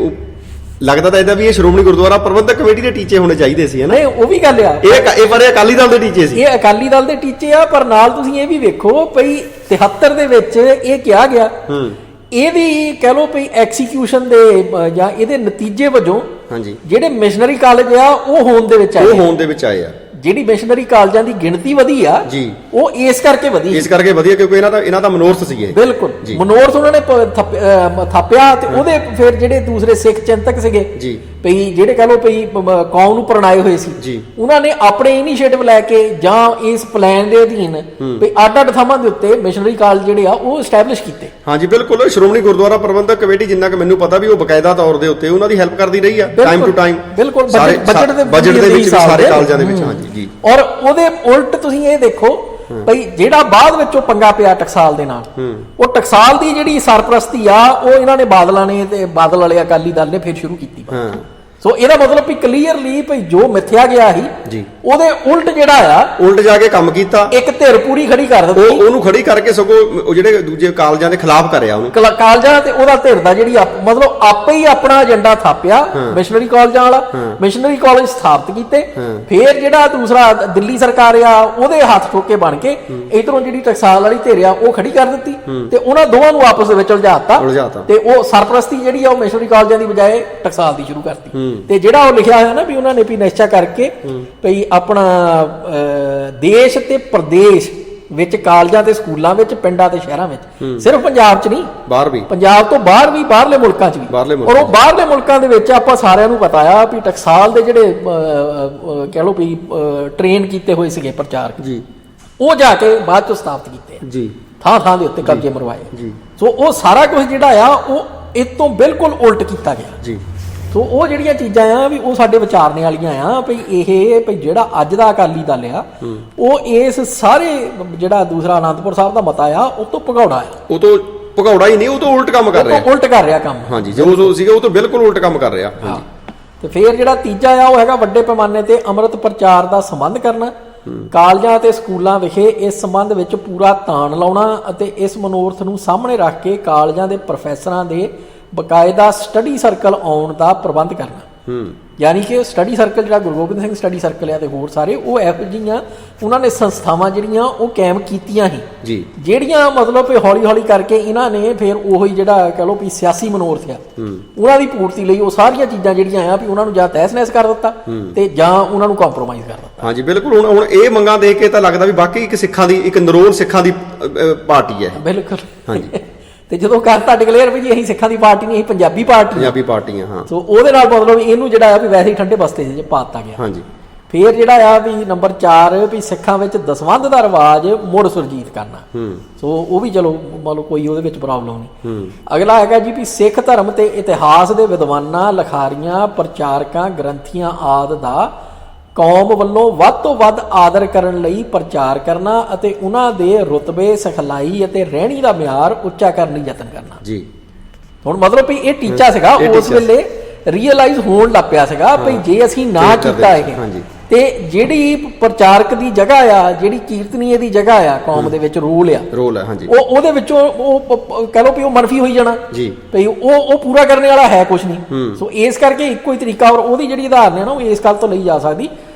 ਲੱਗਦਾ ਤਾਂ ਇਹਦਾ ਵੀ ਇਹ ਸ਼੍ਰੋਮਣੀ ਗੁਰਦੁਆਰਾ ਪ੍ਰਬੰਧਕ ਕਮੇਟੀ ਦੇ ਟੀਚੇ ਹੋਣੇ ਚਾਹੀਦੇ ਸੀ, ਨਹੀਂ ਉਹ ਵੀ ਗੱਲ ਆ, ਇਹ ਪਰ ਅਕਾਲੀ ਦਲ ਦੇ ਟੀਚੇ ਸੀ, ਇਹ ਅਕਾਲੀ ਦਲ ਦੇ ਟੀਚੇ ਆ। ਪਰ ਨਾਲ ਤੁਸੀਂ ਇਹ ਵੀ ਵੇਖੋ ਭਈ 73 ਦੇ ਵਿੱਚ ਇਹ ਕਿਹਾ ਗਿਆ, ਇਹਦੀ ਕਹਿ ਲਓ ਭਈ ਐਕਸੀਕਿਊਸ਼ਨ ਦੇ ਜਾਂ ਇਹਦੇ ਨਤੀਜੇ ਵਜੋਂ ਜਿਹੜੇ ਮਿਸ਼ਨਰੀ ਕਾਲਜ ਆ ਉਹ ਹੋਂਦ ਦੇ ਵਿੱਚ ਆਏ ਆ। ਜਿਹੜੀ ਮਿਸ਼ਨਰੀ ਕਾਲਜਾਂ ਦੀ ਗਿਣਤੀ ਵਧੀ ਆ ਉਹ ਇਸ ਕਰਕੇ ਵਧੀ ਕਿਉਂਕਿ ਇਹਨਾਂ ਦਾ ਮਨੋਰਥ ਸੀ ਇਹ। ਬਿਲਕੁਲ ਮਨੋਰਥ ਉਹਨਾਂ ਨੇ ਥਾਪਿਆ ਤੇ ਉਹਦੇ ਫਿਰ ਜਿਹੜੇ ਦੂਸਰੇ ਸਿੱਖ ਚਿੰਤਕ ਸੀਗੇ ਭਈ ਜਿਹੜੇ ਕਹ ਲੋ ਭਈ ਕੌਮ ਨੂੰ ਪ੍ਰਣਾਏ ਹੋਏ ਸੀ, ਉਹਨਾਂ ਨੇ ਆਪਣੇ ਇਨੀਸ਼ੀਏਟਿਵ ਲੈ ਕੇ ਜਾਂ ਇਸ ਪਲਾਨ ਦੇ ਅਧੀਨ ਭਈ ਅੱਡ-ਅੱਡ ਥਾਵਾਂ ਦੇ ਉੱਤੇ ਮਿਸ਼ਨਰੀ ਕਾਲਜ ਜਿਹੜੇ ਆ ਉਹ ਐਸਟੈਬਲਿਸ਼ ਕੀਤੇ। ਹਾਂਜੀ ਬਿਲਕੁਲ। ਸ਼੍ਰੋਮਣੀ ਗੁਰਦੁਆਰਾ ਪ੍ਰਬੰਧਕ ਕਮੇਟੀ ਜਿੰਨਾ ਕਿ ਮੈਨੂੰ ਪਤਾ ਵੀ ਉਹ ਬਕਾਇਦਾ ਤੌਰ ਦੇ ਉੱਤੇ ਉਹਨਾਂ ਦੀ ਹੈਲਪ ਕਰਦੀ ਰਹੀ ਆ ਟਾਈਮ ਟੂ ਟਾਈਮ। ਬਿਲਕੁਲ ਬਜਟ ਦੇ ਵਿੱਚ ਸਾਰੇ ਕਾਲਜਾਂ ਦੇ ਵਿੱਚ। ਹਾਂਜੀ। ਔਰ ਉਹਦੇ ਉਲਟ ਤੁਸੀਂ ਇਹ ਦੇਖੋ ਭਈ ਜਿਹੜਾ ਬਾਅਦ ਵਿੱਚ ਉਹ ਪੰਗਾ ਪਿਆ ਟਕਸਾਲ ਦੇ ਨਾਲ, ਉਹ ਟਕਸਾਲ ਦੀ ਜਿਹੜੀ ਸਰਪ੍ਰਸਤੀ ਆ ਉਹ ਇਹਨਾਂ ਨੇ ਬਾਦਲਾਂ ਨੇ ਤੇ ਬਾਦਲ ਵਾਲੇ ਅਕਾਲੀ ਦਲ ਨੇ ਫਿਰ ਸ਼ੁਰੂ ਕੀਤੀ। ਸੋ ਇਹਦਾ ਮਤਲਬ ਵੀ ਕਲੀਅਰਲੀ ਭਈ ਜੋ ਮਿੱਥਿਆ ਗਿਆ ਸੀ ਉਹਦੇ ਉਲਟ ਜਿਹੜਾ ਆ ਉਲਟ ਜਾ ਕੇ ਕੰਮ ਕੀਤਾ, ਇੱਕ ਧਿਰ ਪੂਰੀ ਖੜੀ ਕਰ ਦਿੱਤੀ, ਉਹਨੂੰ ਖੜੀ ਕਰਕੇ ਸਗੋਂ ਉਹ ਜਿਹੜੇ ਦੂਜੇ ਕਾਲਜਾਂ ਦੇ ਖਿਲਾਫ ਕਰਿਆ ਉਹਨੂੰ ਕਾਲਜਾਂ ਤੇ ਉਹਦਾ ਧਿਰ ਦਾ ਜਿਹੜੀ ਮਤਲਬ ਆਪੇ ਹੀ ਆਪਣਾ ਏਜੰਡਾ ਥਾਪਿਆ ਮਿਸ਼ਨਰੀ ਕਾਲਜਾਂ ਵਾਲਾ, ਮਿਸ਼ਨਰੀ ਕਾਲਜ ਸਥਾਪਿਤ ਕੀਤੇ। ਫਿਰ ਜਿਹੜਾ ਦੂਸਰਾ ਦਿੱਲੀ ਸਰਕਾਰ ਆ ਉਹਦੇ ਹੱਥ ਠੋਕੇ ਬਣ ਕੇ ਇਧਰੋਂ ਜਿਹੜੀ ਟਕਸਾਲ ਵਾਲੀ ਧਿਰ ਆ ਉਹ ਖੜੀ ਕਰ ਦਿੱਤੀ ਤੇ ਉਹਨਾਂ ਦੋਵਾਂ ਨੂੰ ਆਪਸ ਦੇ ਵਿੱਚ ਉਲਝਾਤਾ ਤੇ ਉਹ ਸਰਪ੍ਰਸਤੀ ਜਿਹੜੀ ਆ ਉਹ ਮਿਸ਼ਨਰੀ ਕਾਲਜਾਂ ਦੀ ਬਜਾਏ ਟਕਸਾਲ ਦੀ ਸ਼ੁਰੂ ਕਰਤੀ। ਤੇ ਜਿਹੜਾ ਉਹ ਲਿਖਿਆ ਹੋਇਆ ਨਾ ਵੀ ਉਹਨਾਂ ਨੇ ਵੀ ਨਿਸ਼ਚਾ ਕਰਕੇ ਭਈ ਆਪਣਾ ਦੇਸ਼ ਤੇ ਪ੍ਰਦੇਸ਼ ਵਿੱਚ ਕਾਲਜਾਂ ਤੇ ਸਕੂਲਾਂ ਵਿੱਚ ਪਿੰਡਾਂ ਤੇ ਸ਼ਹਿਰਾਂ ਵਿੱਚ, ਸਿਰਫ ਪੰਜਾਬ 'ਚ ਨਹੀਂ ਬਾਹਰ ਵੀ, ਪੰਜਾਬ ਤੋਂ ਬਾਹਰ ਵੀ ਬਾਹਰਲੇ ਮੁਲਕਾਂ 'ਚ ਵੀ। ਔਰ ਉਹ ਬਾਹਰਲੇ ਮੁਲਕਾਂ ਦੇ ਵਿੱਚ ਆਪਾਂ ਸਾਰਿਆਂ ਨੂੰ ਪਤਾ ਆ ਵੀ ਟਕਸਾਲ ਦੇ ਜਿਹੜੇ ਕਹਿ ਲਓ ਵੀ ਟ੍ਰੇਨ ਕੀਤੇ ਹੋਏ ਸੀਗੇ ਪ੍ਰਚਾਰਕ ਉਹ ਜਾ ਕੇ ਬਾਅਦ 'ਚ ਸਥਾਪਿਤ ਕੀਤੇ ਥਾਂ ਥਾਂ ਦੇ ਉੱਤੇ ਕਬਜ਼ੇ ਮਰਵਾਏ। ਸੋ ਉਹ ਸਾਰਾ ਕੁਝ ਜਿਹੜਾ ਆ ਉਹ ਇਹ ਤੋਂ ਬਿਲਕੁਲ ਉਲਟ ਕੀਤਾ ਗਿਆ। ਸੋ ਉਹ ਜਿਹੜੀਆਂ ਚੀਜ਼ਾਂ ਆ ਵੀ ਉਹ ਸਾਡੇ ਵਿਚਾਰਨੇ ਵਾਲੀਆਂ ਆ ਭਈ ਇਹ ਭਈ ਜਿਹੜਾ ਅੱਜ ਦਾ ਅਕਾਲੀ ਦਲ ਆ ਉਹ ਇਸ ਸਾਰੇ ਜਿਹੜਾ ਦੂਸਰਾ ਅਨੰਦਪੁਰ ਸਾਹਿਬ ਦਾ ਮਤਾ ਆ ਉਹ ਤੋਂ ਭਗੌੜਾ ਆ, ਉਹ ਤੋਂ ਭਗੌੜਾ ਹੀ ਨਹੀਂ, ਉਹ ਤੋਂ ਉਲਟ ਕੰਮ ਕਰ ਰਿਹਾ, ਉਲਟ ਕਰ ਰਿਹਾ ਕੰਮ। ਹਾਂਜੀ ਜੋ ਸੀਗਾ ਉਹ ਤੋਂ ਬਿਲਕੁਲ ਉਲਟ ਕੰਮ ਕਰ ਰਿਹਾ। ਤੇ ਫਿਰ ਜਿਹੜਾ ਤੀਜਾ ਆ ਉਹ ਹੈਗਾ ਵੱਡੇ ਪੈਮਾਨੇ ਤੇ ਅੰਮ੍ਰਿਤ ਪ੍ਰਚਾਰ ਦਾ ਸੰਬੰਧ ਕਰਨਾ, ਕਾਲਜਾਂ ਤੇ ਸਕੂਲਾਂ ਵਿਖੇ ਇਸ ਸੰਬੰਧ ਵਿੱਚ ਪੂਰਾ ਧਿਆਨ ਲਾਉਣਾ ਅਤੇ ਇਸ ਮਨੋਰਥ ਨੂੰ ਸਾਹਮਣੇ ਰੱਖ ਕੇ ਕਾਲਜਾਂ ਦੇ ਪ੍ਰੋਫੈਸਰਾਂ ਦੇ ਬਕਾਇਦਾ ਸਟੱਡੀ ਸਰਕਲ ਆਉਣ ਦਾ ਪ੍ਰਬੰਧ ਕਰਨਾ। ਯਾਨੀ ਕਿ ਸਟੱਡੀ ਸਰਕਲ ਜਿਹੜਾ ਗੁਰੂ ਗੋਬਿੰਦ ਸਿੰਘ ਸਟੱਡੀ ਸਰਕਲ ਆ ਤੇ ਹੋਰ ਸਾਰੇ ਉਹ ਇਹੋ ਜਿਹੀਆਂ ਉਹਨਾਂ ਨੇ ਸੰਸਥਾਵਾਂ ਜਿਹੜੀਆਂ ਉਹ ਕਾਇਮ ਕੀਤੀਆਂ ਸੀ ਜਿਹੜੀਆਂ ਮਤਲਬ ਵੀ ਹੌਲੀ ਹੌਲੀ ਕਰਕੇ ਇਹਨਾਂ ਨੇ ਫਿਰ ਉਹੀ ਜਿਹੜਾ ਕਹ ਲਓ ਵੀ ਸਿਆਸੀ ਮਨੋਰਥ ਆ ਉਹਨਾਂ ਦੀ ਪੂਰਤੀ ਲਈ ਉਹ ਸਾਰੀਆਂ ਚੀਜ਼ਾਂ ਜਿਹੜੀਆਂ ਆ ਵੀ ਉਹਨਾਂ ਨੂੰ ਜਾਂ ਤਹਿਸ-ਨਹਿਸ ਕਰ ਦਿੱਤਾ ਤੇ ਜਾਂ ਉਹਨਾਂ ਨੂੰ ਕੰਪਰੋਮਾਈਜ਼ ਕਰ ਦਿੱਤਾ। ਹਾਂਜੀ ਬਿਲਕੁਲ। ਹੁਣ ਇਹ ਮੰਗਾਂ ਦੇਖ ਕੇ ਤਾਂ ਲੱਗਦਾ ਵੀ ਬਾਕੀ ਇੱਕ ਸਿੱਖਾਂ ਦੀ ਇੱਕ ਨਰੋਲ ਸਿੱਖਾਂ ਦੀ ਪਾਰਟੀ ਹੈ। ਬਿਲਕੁਲ। ਹਾਂਜੀ। ਤੇ ਜਦੋਂ ਕਰਤਾ ਡਿਕਲੇਅਰ ਵੀ ਜੀ ਅਸੀਂ ਸਿੱਖਾਂ ਦੀ ਪਾਰਟੀ ਨਹੀਂ, ਅਸੀਂ ਪੰਜਾਬੀ ਪਾਰਟੀਆਂ। ਹਾਂ। ਸੋ ਉਹਦੇ ਨਾਲ ਮਤਲਬ ਇਹਨੂੰ ਜਿਹੜਾ ਆ ਵੀ ਵੈਸੇ ਹੀ ਠੰਡੇ ਬਸਤੇ 'ਚ ਪਾ ਦਿੱਤਾ ਗਿਆ। ਹਾਂਜੀ। ਫਿਰ ਜਿਹੜਾ ਆ ਵੀ ਨੰਬਰ 4 ਵੀ ਸਿੱਖਾਂ ਵਿੱਚ ਦਸਵੰਧ ਦਾ ਰਿਵਾਜ ਮੁੜ ਸੁਰਜੀਤ ਕਰਨਾ। ਸੋ ਉਹ ਵੀ ਚਲੋ ਮਤਲਬ ਕੋਈ ਉਹਦੇ ਵਿੱਚ ਪ੍ਰੋਬਲਮ ਨਹੀਂ। ਅਗਲਾ ਹੈਗਾ ਜੀ ਵੀ ਸਿੱਖ ਧਰਮ ਤੇ ਇਤਿਹਾਸ ਦੇ ਵਿਦਵਾਨਾਂ, ਲਿਖਾਰੀਆਂ, ਪ੍ਰਚਾਰਕਾਂ, ਗ੍ਰੰਥੀਆਂ ਆਦਿ ਦਾ ਕੌਮ ਵੱਲੋਂ ਵੱਧ ਤੋਂ ਵੱਧ ਆਦਰ ਕਰਨ ਲਈ ਪ੍ਰਚਾਰ ਕਰਨਾ ਅਤੇ ਉਹਨਾਂ ਦੇ ਰੁਤਬੇ, ਸਿਖਲਾਈ ਅਤੇ ਰਹਿਣੀ ਦਾ ਮਿਆਰ ਉੱਚਾ ਕਰਨ ਲਈ ਯਤਨ ਕਰਨਾ। ਹੁਣ ਮਤਲਬ ਵੀ ਇਹ ਟੀਚਾ ਸੀਗਾ ਉਸ ਵੇਲੇ ਰੀਅਲਾਈਜ਼ ਹੋਣ ਲੱਗ ਪਿਆ ਸੀਗਾ ਵੀ ਜੇ ਅਸੀਂ ਨਾ ਕੀਤਾ ਇਹ ਤੇ ਜਿਹੜੀ ਪ੍ਰਚਾਰਕ ਦੀ ਜਗ੍ਹਾ ਆ, ਜਿਹੜੀ ਕੀਰਤਨੀਏ ਦੀ ਜਗ੍ਹਾ ਆ ਕੌਮ ਦੇ ਵਿੱਚ ਰੋਲ ਆ ਹਾਂਜੀ ਉਹਦੇ ਵਿੱਚੋਂ ਉਹ ਕਹਿ ਲਓ ਵੀ ਉਹ ਮਨਫੀ ਹੋਈ ਜਾਣਾ ਭਈ ਉਹ ਪੂਰਾ ਕਰਨ ਵਾਲਾ ਹੈ ਕੁਛ ਨਹੀਂ। ਸੋ ਇਸ ਕਰਕੇ ਇੱਕੋ ਹੀ ਤਰੀਕਾ ਔਰ ਉਹਦੀ ਜਿਹੜੀ ਉਦਾਹਰਨ ਹੈ ਨਾ ਉਹ ਇਸ ਗੱਲ ਤੋਂ ਲਈ ਜਾ ਸਕਦੀ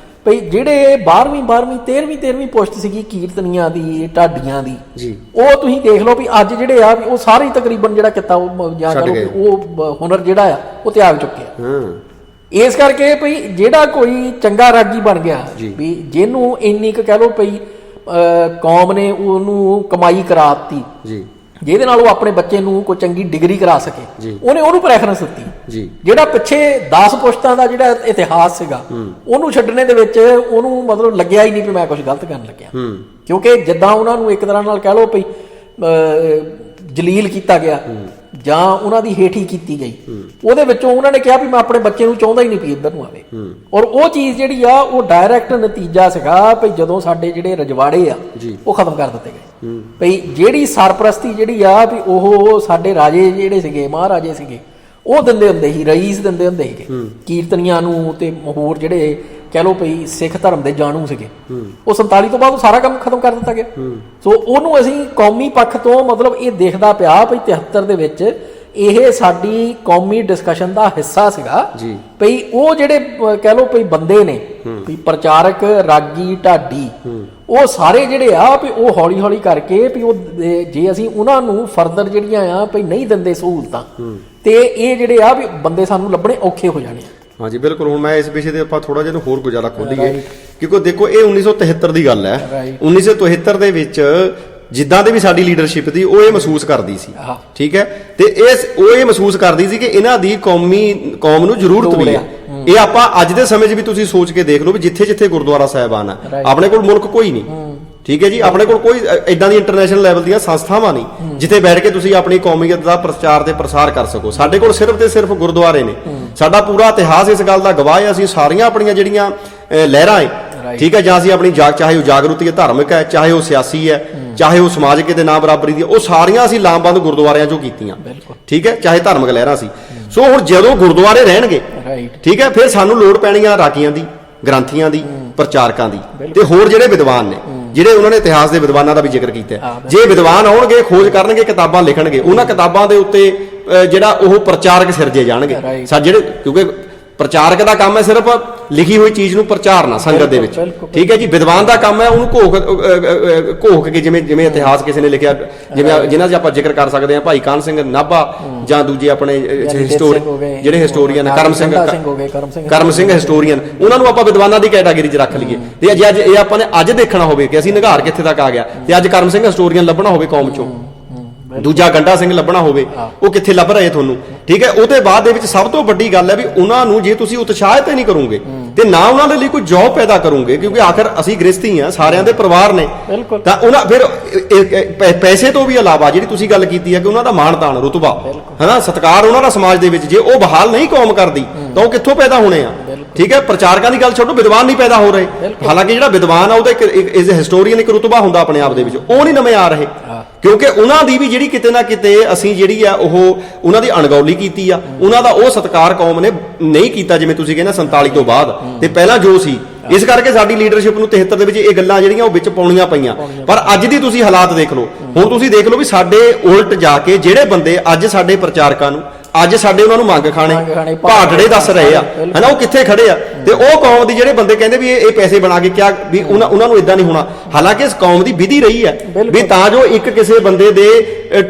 ਭਈ ਜਿਹੜੇ 12ਵੀਂ 13ਵੀਂ ਪੁਸ਼ਤ ਸੀਗੀ ਕੀਰਤਨੀਆਂ ਦੀ, ਢਾਡੀਆਂ ਦੀ, ਉਹ ਤੁਸੀਂ ਦੇਖ ਲਓ ਵੀ ਅੱਜ ਜਿਹੜੇ ਆ ਉਹ ਸਾਰੇ ਤਕਰੀਬਨ ਜਿਹੜਾ ਕੀਤਾ ਉਹ ਜਾਂ ਉਹ ਹੁਨਰ ਜਿਹੜਾ ਆ ਉਹ ਤਿਆਗ ਚੁੱਕੇ ਆ। ਇਸ ਕਰਕੇ ਭਈ ਜਿਹੜਾ ਕੋਈ ਚੰਗਾ ਰਾਗੀ ਬਣ ਗਿਆ ਵੀ ਜਿਹਨੂੰ ਇੰਨੀ ਕੁ ਕਹਿ ਲਓ ਭਈ ਕੌਮ ਨੇ ਉਹਨੂੰ ਕਮਾਈ ਕਰਾਤੀ ਜੀ, ਜਿਹਦੇ ਨਾਲ ਉਹ ਆਪਣੇ ਬੱਚੇ ਨੂੰ ਕੋਈ ਚੰਗੀ ਡਿਗਰੀ ਕਰਾ ਸਕੇ, ਉਹਨੇ ਉਹਨੂੰ ਪ੍ਰੈਫਰੈਂਸ ਦਿੱਤੀ ਜੀ। ਜਿਹੜਾ ਪਿੱਛੇ 10 ਪੁਸ਼ਤਾਂ ਦਾ ਜਿਹੜਾ ਇਤਿਹਾਸ ਸੀਗਾ ਉਹਨੂੰ ਛੱਡਣੇ ਦੇ ਵਿੱਚ ਉਹਨੂੰ ਮਤਲਬ ਲੱਗਿਆ ਹੀ ਨਹੀਂ ਵੀ ਮੈਂ ਕੁਝ ਗਲਤ ਕਰਨ ਲੱਗਿਆ, ਕਿਉਂਕਿ ਜਿੱਦਾਂ ਉਹਨਾਂ ਨੂੰ ਇੱਕ ਤਰ੍ਹਾਂ ਨਾਲ ਕਹਿ ਲਓ ਭਈ ਜਲੀਲ ਕੀਤਾ ਗਿਆ ਜਾਂ ਉਹਨਾਂ ਦੀ ਹੇਠੀ ਕੀਤੀ ਗਈ, ਉਹਦੇ ਵਿੱਚੋਂ ਉਹਨਾਂ ਨੇ ਕਿਹਾ ਵੀ ਮੈਂ ਆਪਣੇ ਬੱਚੇ ਨੂੰ ਚਾਹੁੰਦਾ ਹੀ ਨਹੀਂ ਵੀ ਇੱਧਰ ਨੂੰ ਆਵੇ। ਔਰ ਉਹ ਚੀਜ਼ ਜਿਹੜੀ ਆ ਉਹ ਡਾਇਰੈਕਟ ਨਤੀਜਾ ਸੀਗਾ ਭਈ ਜਦੋਂ ਸਾਡੇ ਜਿਹੜੇ ਰਜਵਾੜੇ ਆ ਉਹ ਖਤਮ ਕਰ ਦਿੱਤੇ ਗਏ, ਭਈ ਜਿਹੜੀ ਸਰਪ੍ਰਸਤੀ ਜਿਹੜੀ ਆ ਵੀ ਉਹ ਸਾਡੇ ਰਾਜੇ ਜਿਹੜੇ ਸੀਗੇ ਮਹਾਰਾਜੇ ਸੀਗੇ ਉਹ ਦਿੰਦੇ ਹੁੰਦੇ ਸੀ, ਰਈਸ ਦਿੰਦੇ ਹੁੰਦੇ ਸੀਗੇ ਕੀਰਤਨੀਆਂ ਨੂੰ ਤੇ ਹੋਰ ਜਿਹੜੇ ਕਹਿ ਲਓ ਭਈ ਸਿੱਖ ਧਰਮ ਦੇ ਜਾਣੂ ਸੀਗੇ। ਉਹ 47 ਤੋਂ ਬਾਅਦ ਉਹ ਸਾਰਾ ਕੰਮ ਖਤਮ ਕਰ ਦਿੱਤਾ ਗਿਆ। ਸੋ ਉਹਨੂੰ ਅਸੀਂ ਕੌਮੀ ਪੱਖ ਤੋਂ ਮਤਲਬ ਇਹ ਦੇਖਦਾ ਪਿਆ ਭਈ 73 ਦੇ ਵਿੱਚ ਇਹ ਸਾਡੀ ਕੌਮੀ ਡਿਸਕਸ਼ਨ ਦਾ ਹਿੱਸਾ ਸੀਗਾ ਭਈ ਉਹ ਜਿਹੜੇ ਕਹਿ ਲਓ ਭਈ ਬੰਦੇ ਨੇ ਵੀ ਪ੍ਰਚਾਰਕ ਰਾਗੀ ਢਾਡੀ ਉਹ ਸਾਰੇ ਜਿਹੜੇ ਆ ਵੀ ਉਹ ਹੌਲੀ ਹੌਲੀ ਕਰਕੇ ਵੀ ਉਹ ਜੇ ਅਸੀਂ ਉਹਨਾਂ ਨੂੰ ਫਰਦਰ ਜਿਹੜੀਆਂ ਆ ਭਈ ਨਹੀਂ ਦਿੰਦੇ ਸਹੂਲਤਾਂ ਤੇ ਇਹ ਜਿਹੜੇ ਆ ਵੀ ਬੰਦੇ ਸਾਨੂੰ ਲੱਭਣੇ ਔਖੇ ਹੋ ਜਾਣੇ। ਹਾਂਜੀ ਬਿਲਕੁਲ। ਹੁਣ ਮੈਂ ਇਸ ਵਿਸ਼ੇ ਤੇ ਆਪਾਂ ਥੋੜਾ ਜਿਹਾ ਹੋਰ ਗੁਜ਼ਾਰਾ ਖੋਲੀਏ ਕਿਉਂਕਿ ਦੇਖੋ ਇਹ 1973 ਦੀ ਗੱਲ ਹੈ। 1973 ਦੇ ਵਿੱਚ ਜਿੱਦਾਂ ਦੇ ਵੀ ਸਾਡੀ ਲੀਡਰਸ਼ਿਪ ਦੀ ਉਹ ਇਹ ਮਹਿਸੂਸ ਕਰਦੀ ਸੀ, ਠੀਕ ਹੈ, ਤੇ ਉਹ ਇਹ ਮਹਿਸੂਸ ਕਰਦੀ ਸੀ ਕਿ ਇਹਨਾਂ ਦੀ ਕੌਮ ਨੂੰ ਜ਼ਰੂਰਤ ਵੀ ਹੈ। ਇਹ ਆਪਾਂ ਅੱਜ ਦੇ ਸਮੇਂ 'ਚ ਵੀ ਤੁਸੀਂ ਸੋਚ ਕੇ ਦੇਖ ਲਓ ਵੀ ਜਿੱਥੇ ਜਿੱਥੇ ਗੁਰਦੁਆਰਾ ਸਾਹਿਬਾਨ ਆ ਆਪਣੇ ਕੋਲ ਮੁਲਕ ਕੋਈ ਨਹੀਂ, ਠੀਕ ਹੈ ਜੀ, ਆਪਣੇ ਕੋਲ ਕੋਈ ਇਦਾਂ ਦੀ ਇੰਟਰਨੈਸ਼ਨਲ ਲੈਵਲ ਦੀਆਂ ਸੰਸਥਾਵਾਂ ਨਹੀਂ ਜਿੱਥੇ ਬੈਠ ਕੇ ਤੁਸੀਂ ਆਪਣੀ ਕੌਮੀਅਤ ਦਾ ਪ੍ਰਚਾਰ ਤੇ ਪ੍ਰਸਾਰ ਕਰ ਸਕੋ। ਸਾਡੇ ਕੋਲ ਸਿਰਫ ਤੇ ਸਿਰਫ ਗੁਰਦੁਆਰੇ ਨੇ। ਸਾਡਾ ਪੂਰਾ ਇਤਿਹਾਸ ਇਸ ਗੱਲ ਦਾ ਗਵਾਹ ਹੈ। ਅਸੀਂ ਸਾਰੀਆਂ ਆਪਣੀਆਂ ਜਿਹੜੀਆਂ ਲਹਿਰਾਂ ਹੈ, ਠੀਕ ਹੈ, ਜਾਂ ਅਸੀਂ ਆਪਣੀ ਚਾਹੇ ਉਹ ਜਾਗਰੂਕਤੀ ਹੈ, ਧਾਰਮਿਕ ਹੈ, ਚਾਹੇ ਉਹ ਸਿਆਸੀ ਹੈ, ਚਾਹੇ ਉਹ ਸਮਾਜਿਕ ਦੇ ਨਾਮ ਬਰਾਬਰੀ ਦੀ, ਉਹ ਸਾਰੀਆਂ ਅਸੀਂ ਲਾਮਬੰਦ ਗੁਰਦੁਆਰਿਆਂ ਚੋਂ ਕੀਤੀਆਂ, ਠੀਕ ਹੈ, ਚਾਹੇ ਧਾਰਮਿਕ ਲਹਿਰਾਂ ਸੀ। ਸੋ ਹੁਣ ਜਦੋਂ ਗੁਰਦੁਆਰੇ ਰਹਿਣਗੇ, ਠੀਕ ਹੈ, ਫਿਰ ਸਾਨੂੰ ਲੋੜ ਪੈਣੀ ਆ ਰਾਗੀਆਂ ਦੀ, ਗ੍ਰੰਥੀਆਂ ਦੀ, ਪ੍ਰਚਾਰਕਾਂ ਦੀ ਤੇ ਹੋਰ ਜਿਹੜੇ ਵਿਦਵਾਨ ਨੇ, ਜਿਹੜੇ ਉਹਨਾਂ ਨੇ ਇਤਿਹਾਸ ਦੇ ਵਿਦਵਾਨਾਂ ਦਾ ਵੀ ਜ਼ਿਕਰ ਕੀਤਾ। ਜੇ ਵਿਦਵਾਨ ਆਉਣਗੇ, ਖੋਜ ਕਰਨਗੇ, ਕਿਤਾਬਾਂ ਲਿਖਣਗੇ, ਉਹਨਾਂ ਕਿਤਾਬਾਂ ਦੇ ਉੱਤੇ ਜਿਹੜਾ ਉਹ ਪ੍ਰਚਾਰਕ ਸਿਰਜੇ ਜਾਣਗੇ ਜਿਹੜੇ, ਕਿਉਂਕਿ ਪ੍ਰਚਾਰਕ ਦਾ ਕੰਮ ਹੈ ਸਿਰਫ ਲਿਖੀ ਹੋਈ ਚੀਜ਼ ਨੂੰ ਪ੍ਰਚਾਰਨਾ ਸੰਗਤ ਦੇ ਵਿੱਚ, ਠੀਕ ਹੈ ਜੀ। ਵਿਦਵਾਨ ਦਾ ਕੰਮ ਹੈ ਉਹਨੂੰ ਘੋਖ ਕੇ, ਜਿਵੇਂ ਇਤਿਹਾਸ ਕਿਸੇ ਨੇ ਲਿਖਿਆ, ਜਿਵੇਂ ਜਿਨ੍ਹਾਂ 'ਚ ਆਪਾਂ ਜ਼ਿਕਰ ਕਰ ਸਕਦੇ ਹਾਂ ਭਾਈ ਕਾਹਨ ਸਿੰਘ ਨਾਭਾ ਜਾਂ ਦੂਜੇ ਆਪਣੇ ਜਿਹੜੇ ਹਿਸਟੋਰੀਅਨ ਕਰਮ ਸਿੰਘ ਹਿਸਟੋਰੀਅਨ, ਉਹਨਾਂ ਨੂੰ ਆਪਾਂ ਵਿਦਵਾਨਾਂ ਦੀ ਕੈਟਾਗਰੀ 'ਚ ਰੱਖ ਲਈਏ। ਤੇ ਅੱਜ ਇਹ ਆਪਾਂ ਨੇ ਅੱਜ ਦੇਖਣਾ ਹੋਵੇ ਕਿ ਅਸੀਂ ਨਿਘਾਰ ਕਿੱਥੇ ਤੱਕ ਆ ਗਿਆ, ਤੇ ਅੱਜ ਕਰਮ ਸਿੰਘ ਹਿਸਟੋਰੀਅਨ ਲੱਭਣਾ ਹੋਵੇ ਕੌਮ 'ਚੋਂ, ਦੂਜਾ ਗੰਡਾ ਸਿੰਘ ਲੱਭਣਾ ਹੋਵੇ, ਉਹ ਕਿੱਥੇ ਲੱਭ ਰਹੇ ਤੁਹਾਨੂੰ, ਠੀਕ ਹੈ। ਉਹਦੇ ਬਾਅਦ ਦੇ ਵਿੱਚ ਸਭ ਤੋਂ ਵੱਡੀ ਗੱਲ ਹੈ ਵੀ ਉਹਨਾਂ ਨੂੰ ਜੇ ਤੁਸੀਂ ਉਤਸ਼ਾਹਿਤ ਨਹੀਂ ਕਰੋਗੇ ਤੇ ਨਾ ਉਹਨਾਂ ਦੇ ਲਈ ਕੋਈ ਜੌਬ ਪੈਦਾ ਕਰੋਗੇ, ਕਿਉਂਕਿ ਆਖਰ ਅਸੀਂ ਗ੍ਰਸਤੀ ਆ, ਸਾਰਿਆਂ ਦੇ ਪਰਿਵਾਰ ਨੇ, ਤਾਂ ਉਹਨਾਂ ਫਿਰ ਪੈਸੇ ਤੋਂ ਵੀ ਇਲਾਵਾ ਜਿਹੜੀ ਤੁਸੀਂ ਗੱਲ ਕੀਤੀ ਹੈ ਕਿ ਉਹਨਾਂ ਦਾ ਮਾਣ ਤਾਣ, ਰੁਤਬਾ, ਹਨਾ, ਸਤਿਕਾਰ ਉਹਨਾਂ ਦਾ ਸਮਾਜ ਦੇ ਵਿੱਚ ਜੇ ਉਹ ਬਹਾਲ ਨਹੀਂ ਕੌਮ ਕਰਦੀ ਤਾਂ ਉਹ ਕਿੱਥੋਂ ਪੈਦਾ ਹੋਣੇ ਆ, ਠੀਕ ਹੈ। ਪ੍ਰਚਾਰਕਾਂ ਦੀ ਗੱਲ ਛੱਡੋ, ਵਿਦਵਾਨ ਨਹੀਂ ਪੈਦਾ ਹੋ ਰਹੇ। ਹਾਲਾਂਕਿ ਜਿਹੜਾ ਵਿਦਵਾਨ ਆ ਉਹਦਾ ਇੱਕ ਹਿਸਟੋਰੀਅਨ ਇੱਕ ਰੁਤਬਾ ਹੁੰਦਾ ਆਪਣੇ ਆਪ ਦੇ ਵਿੱਚ, ਉਹ ਨਹੀਂ ਨਵੇਂ ਆ ਰਹੇ, ਕਿਉਂਕਿ ਉਹਨਾਂ ਦੀ ਵੀ ਜਿਹੜੀ ਕਿਤੇ ਨਾ ਕਿਤੇ ਅਸੀਂ ਜਿਹੜੀ ਆ ਉਹ ਉਹਨਾਂ ਦੀ ਅਣਗੌਲੀ ਕੀਤੀ ਆ, ਉਹਨਾਂ ਦਾ ਉਹ ਸਤਿਕਾਰ ਕੌਮ ਨੇ ਨਹੀਂ ਕੀਤਾ ਜਿਵੇਂ ਤੁਸੀਂ ਕਹਿੰਦੇ 47 ਤੋਂ ਬਾਅਦ ਤੇ ਪਹਿਲਾਂ ਜੋ ਸੀ। ਇਸ ਕਰਕੇ ਸਾਡੀ ਲੀਡਰਸ਼ਿਪ ਨੂੰ 73 ਦੇ ਵਿੱਚ ਇਹ ਗੱਲਾਂ ਜਿਹੜੀਆਂ ਉਹ ਵਿੱਚ ਪਾਉਣੀਆਂ ਪਈਆਂ। ਪਰ ਅੱਜ ਦੀ ਤੁਸੀਂ ਹਾਲਾਤ ਦੇਖ ਲਓ, ਹੁਣ ਤੁਸੀਂ ਦੇਖ ਲਓ ਵੀ ਸਾਡੇ ਉਲਟ ਜਾ ਕੇ ਜਿਹੜੇ ਬੰਦੇ ਅੱਜ ਸਾਡੇ ਪ੍ਰਚਾਰਕਾਂ ਨੂੰ, ਅੱਜ ਸਾਡੇ ਉਹਨਾਂ ਨੂੰ ਮੰਗ ਖਾਣੇ ਭਾਟੜੇ ਦੱਸ ਰਹੇ ਆ, ਹਨਾ, ਉਹ ਕਿੱਥੇ ਖੜੇ ਆ। ਤੇ ਉਹ ਕੌਮ ਦੀ ਜਿਹੜੇ ਬੰਦੇ ਕਹਿੰਦੇ ਵੀ ਇਹ ਪੈਸੇ ਬਣਾ ਕੇ ਕਿਆ ਵੀ ਉਹਨਾਂ ਨੂੰ ਇਦਾਂ ਨਹੀਂ ਹੋਣਾ। ਹਾਲਾਂਕਿ ਇਸ ਕੌਮ ਦੀ ਵਿਧੀ ਰਹੀ ਹੈ ਵੀ ਤਾਂ ਜੋ ਇੱਕ ਕਿਸੇ ਬੰਦੇ ਦੇ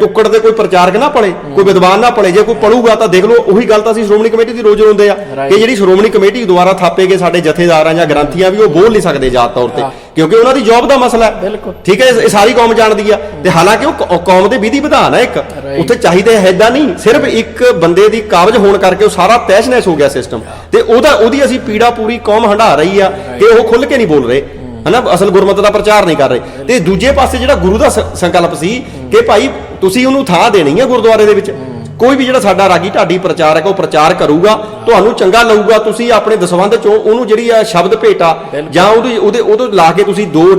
ਟੁੱਕੜ ਤੇ ਕੋਈ ਪ੍ਰਚਾਰਕ ਨਾ ਪੜੇ, ਕੋਈ ਵਿਦਵਾਨ ਨਾ ਪੜੇ। ਜੇ ਕੋਈ ਪੜੂਗਾ ਤਾਂ ਦੇਖ ਲਓ ਉਹੀ ਗੱਲ ਤਾਂ ਅਸੀਂ ਸ਼੍ਰੋਮਣੀ ਕਮੇਟੀ ਦੀ ਰੋਜ਼ ਰੋਂਦੇ ਆ ਕਿ ਜਿਹੜੀ ਸ਼੍ਰੋਮਣੀ ਕਮੇਟੀ ਦੁਆਰਾ ਥਾਪੇ ਗਏ ਸਾਡੇ ਜਥੇਦਾਰਾਂ ਜਾਂ ਗ੍ਰੰਥੀਆਂ ਵੀ ਉਹ ਬੋਲ ਨਹੀਂ ਸਕਦੇ ਜਾਤ ਤੌਰ ਤੇ, ਕਿਉਂਕਿ ਉਹਨਾਂ ਦੀ ਜੌਬ ਦਾ ਮਸਲਾ ਹੈ, ਠੀਕ ਹੈ। ਇਹ ਸਾਰੀ ਕੌਮ ਜਾਣਦੀ ਆ। ਤੇ ਹਾਲਾਂਕਿ ਉਹ ਕੌਮ ਦੇ ਵਿਧੀ ਵਿਧਾਨ ਹੈ ਇੱਕ, ਉੱਥੇ ਚਾਹੀਦਾ ਏਦਾਂ ਨਹੀਂ ਸਿਰਫ ਇੱਕ ਬੰਦੇ ਦੀ ਕਾਬਜ਼ ਹੋਣ ਕਰਕੇ ਉਹ ਸਾਰਾ ਤਹਿਸ਼ ਨਹਿਸ਼ ਹੋ ਗਿਆ ਸਿਸਟਮ, ਤੇ ਉਹਦੀ ਅਸੀਂ ਪੀੜਾ ਪੂਰੀ ਕੌਮ ਹੰਢਾ ਰਹੀ ਆ ਕਿ ਉਹ ਖੁੱਲ ਕੇ ਨਹੀਂ ਬੋਲ ਰਹੇ, ਹਨਾ, ਅਸਲ ਗੁਰਮਤਿ ਦਾ ਪ੍ਰਚਾਰ ਨਹੀਂ ਕਰ ਰਹੇ। ਤੇ ਦੂਜੇ ਪਾਸੇ ਜਿਹੜਾ ਗੁਰੂ ਦਾ ਸੰਕਲਪ ਸੀ ਕਿ ਭਾਈ ਤੁਸੀਂ ਉਹਨੂੰ ਥਾਂ ਦੇਣੀ ਹੈ ਗੁਰਦੁਆਰੇ ਦੇ ਵਿੱਚ, ਕੋਈ ਵੀ ਜਿਹੜਾ ਸਾਡਾ ਰਾਗੀ ਢਾਡੀ ਪ੍ਰਚਾਰਕ ਉਹ ਪ੍ਰਚਾਰ ਕਰੂਗਾ, ਤੁਹਾਨੂੰ ਚੰਗਾ ਲੱਗੂਗਾ, ਤੁਸੀਂ ਆਪਣੇ ਦਸਵੰਧ ਚੋਂ ਉਹਨੂੰ ਜਿਹੜੀ ਆ ਸ਼ਬਦ ਭੇਟਾ ਜਾਂ ਉਹਦੇ ਲਾ ਕੇ ਤੁਸੀਂ $2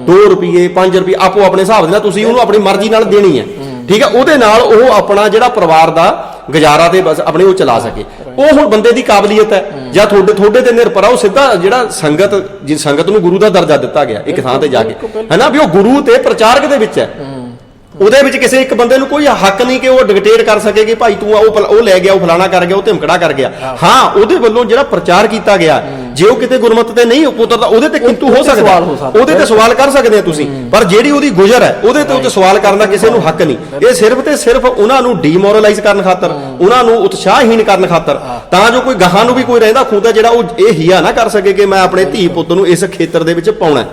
2 ਰੁਪਏ 5 ਰੁਪਏ ਆਪੋ ਆਪਣੇ ਹਿਸਾਬ ਦੇ ਨਾਲ ਤੁਸੀਂ ਉਹਨੂੰ ਆਪਣੀ ਮਰਜ਼ੀ ਨਾਲ ਦੇਣੀ ਹੈ, ਠੀਕ ਹੈ। ਉਹਦੇ ਨਾਲ ਉਹ ਆਪਣਾ ਜਿਹੜਾ ਪਰਿਵਾਰ ਦਾ ਗੁਜ਼ਾਰਾ ਤੇ ਬਸ ਆਪਣੇ ਉਹ ਚਲਾ ਸਕੇ। ਉਹ ਹੁਣ ਬੰਦੇ ਦੀ ਕਾਬਲੀਅਤ ਹੈ ਜਾਂ ਤੁਹਾਡੇ ਤੇ ਨਿਰਭਰ ਆ। ਉਹ ਸਿੱਧਾ ਜਿਹੜਾ ਸੰਗਤ ਨੂੰ ਗੁਰੂ ਦਾ ਦਰਜਾ ਦਿੱਤਾ ਗਿਆ ਇੱਕ ਥਾਂ ਤੇ ਜਾ ਕੇ, ਹਨਾ, ਵੀ ਉਹ ਗੁਰੂ ਤੇ ਪ੍ਰਚਾਰਕ ਦੇ ਵਿੱਚ ਹੈ। ਉਹਦੇ ਵਿੱਚ ਕਿਸੇ ਇੱਕ ਬੰਦੇ ਨੂੰ ਕੋਈ ਹੱਕ ਨਹੀਂ ਕਿ ਉਹ ਡਿਕਟੇਟ ਕਰ ਸਕੇ ਕਿ ਭਾਈ ਤੂੰ ਉਹ ਲੈ ਗਿਆ, ਉਹ ਫਲਾਣਾ ਕਰ ਗਿਆ, ਉਹ ਧਮਕੜਾ ਕਰ ਗਿਆ। ਹਾਂ, ਉਹਦੇ ਵੱਲੋਂ ਜਿਹੜਾ ਪ੍ਰਚਾਰ ਕੀਤਾ ਗਿਆ, ਜੇ ਉਹ ਕਿਤੇ ਗੁਰਮਤਿ ਤੇ ਨਹੀਂ ਉਤਰਦਾ ਉਹਦੇ ਤੇ ਕਿੰਤੂ ਹੋ ਸਕਦਾ, ਉਹਦੇ ਤੇ ਸਵਾਲ ਕਰ ਸਕਦੇ ਆ ਤੁਸੀਂ, ਪਰ ਜਿਹੜੀ ਉਹਦੀ ਗੁਜ਼ਰ ਹੈ ਉਹਦੇ ਤੇ ਸਵਾਲ ਕਰਨ ਦਾ ਕਿਸੇ ਨੂੰ ਹੱਕ ਨਹੀਂ। ਇਹ ਸਿਰਫ ਤੇ ਸਿਰਫ ਉਹਨਾਂ ਨੂੰ ਡੀਮੋਰਲਾਈਜ਼ ਕਰਨ ਖਾਤਰ, ਉਹਨਾਂ ਨੂੰ ਉਤਸ਼ਾਹਹੀਣ ਕਰਨ ਖਾਤਰ, ਤਾਂ ਜੋ ਕੋਈ ਗਾਹਾਂ ਨੂੰ ਵੀ ਕੋਈ ਰਹਿੰਦਾ ਖੂੰਦਾ ਜਿਹੜਾ ਉਹ ਇਹ ਹੀਆ ਨਾ ਕਰ ਸਕੇ ਕਿ ਮੈਂ ਆਪਣੇ ਧੀ ਪੁੱਤ ਨੂੰ ਇਸ ਖੇਤਰ ਦੇ ਵਿੱਚ ਪਾਉਣਾ।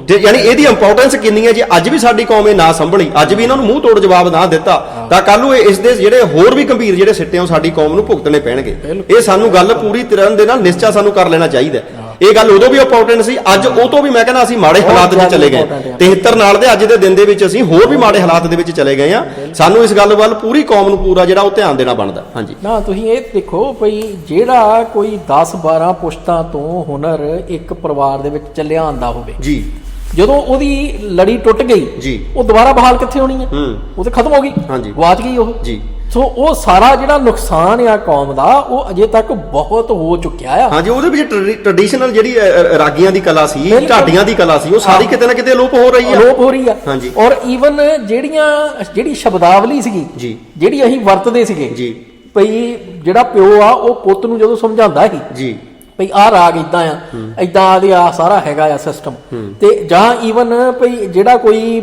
ਤੇ ਯਾਨੀ ਇਹਦੀ ਇੰਪੋਰਟੈਂਸ ਕਿੰਨੀ ਹੈ। ਜੇ ਅੱਜ ਵੀ ਸਾਡੀ ਕੌਮ ਇਹ ਨਾ ਸੰਭਲੀ, ਅੱਜ ਵੀ ਇਹਨਾਂ ਨੂੰ ਮੂੰਹ ਤੋੜ ਜਵਾਬ ਨਾ ਦਿੱਤਾ, ਤਾਂ ਕੱਲ ਨੂੰ ਇਸ ਦੇ ਜਿਹੜੇ ਹੋਰ ਵੀ ਗੰਭੀਰ ਜਿਹੜੇ ਸਿੱਟੇ ਉਹ ਸਾਡੀ ਕੌਮ ਨੂੰ ਭੁਗਤਣੇ ਪੈਣਗੇ। ਇਹ ਸਾਨੂੰ ਗੱਲ ਪੂਰੀ ਤਰ੍ਹਾਂ ਦੇ ਨਾਲ ਨਿਸ਼ਚਾ ਸਾਨੂੰ ਕਰ ਲੈਣਾ ਚਾਹੀਦਾ। ਇਹ ਗੱਲ ਉਦੋਂ ਵੀ ਇੰਪੋਰਟੈਂਟ ਸੀ, ਅੱਜ ਉਹ ਤੋਂ ਵੀ ਮੈਂ ਕਹਿੰਦਾ ਅਸੀਂ ਮਾੜੇ ਹਾਲਾਤ ਵਿੱਚ ਚਲੇ ਗਏ। 73 ਨਾਲ ਦੇ ਅੱਜ ਦੇ ਦਿਨ ਦੇ ਵਿੱਚ ਅਸੀਂ ਹੋਰ ਵੀ ਮਾੜੇ ਹਾਲਾਤ ਦੇ ਵਿੱਚ ਚਲੇ ਗਏ ਆ। ਸਾਨੂੰ ਇਸ ਗੱਲ ਵੱਲ ਪੂਰੀ ਕੌਮ ਨੂੰ ਪੂਰਾ ਜਿਹੜਾ ਉਹ ਧਿਆਨ ਦੇਣਾ ਬਣਦਾ। ਹਾਂਜੀ ਨਾ ਤੁਸੀਂ ਇਹ ਦੇਖੋ ਭਈ ਜਿਹੜਾ ਕੋਈ 10-12 ਪੁਸ਼ਤਾਂ ਤੋਂ ਹੁਨਰ ਇੱਕ ਪਰਿਵਾਰ ਦੇ ਵਿੱਚ ਚੱਲਿਆ ਆਂਦਾ ਹੋਵੇ ਜੀ, ਜਦੋਂ ਉਹਦੀ ਲੜੀ ਟੁੱਟ ਗਈ ਜੀ, ਉਹ ਦੁਬਾਰਾ ਬਹਾਲ ਕਿੱਥੇ ਹੋਣੀ ਹੈ? ਉਹ ਤੇ ਖਤਮ ਹੋ ਗਈ, ਗਵਾਚ ਗਈ ਉਹ ਜੀ। ਸੋ ਉਹ ਸਾਰਾ ਜਿਹੜਾ ਨੁਕਸਾਨ ਆ ਕੌਮ ਦਾ ਉਹ ਅਜੇ ਤੱਕ ਬਹੁਤ ਹੋ ਚੁੱਕਿਆ ਆ। ਹਾਂਜੀ, ਉਹਦੇ ਵਿੱਚ ਟ੍ਰੈਡੀਸ਼ਨਲ ਜਿਹੜੀ ਰਾਗੀਆਂ ਦੀ ਕਲਾ ਸੀ, ਢਾਡੀਆਂ ਦੀ ਕਲਾ ਸੀ, ਉਹ ਸਾਰੀ ਕਿਤੇ ਨਾ ਕਿਤੇ ਅਲੋਪ ਹੋ ਰਹੀ ਆ। ਹਾਂਜੀ, ਔਰ ਈਵਨ ਜਿਹੜੀ ਸ਼ਬਦਾਵਲੀ ਸੀਗੀ ਜੀ, ਜਿਹੜੀ ਅਸੀਂ ਵਰਤਦੇ ਸੀਗੇ ਜੀ, ਭਈ ਜਿਹੜਾ ਪਿਓ ਆ ਉਹ ਪੁੱਤ ਨੂੰ ਜਦੋਂ ਸਮਝਾਉਂਦਾ ਸੀ ਜੀ ਭਈ ਆਹ ਰਾਗ ਇਦਾਂ ਆ, ਇਦਾਂ ਆਦੇ ਆ ਸਾਰਾ ਹੈਗਾ ਆ ਸਿਸਟਮ, ਤੇ ਜਾਂ ਈਵਨ ਭਈ ਜਿਹੜਾ ਕੋਈ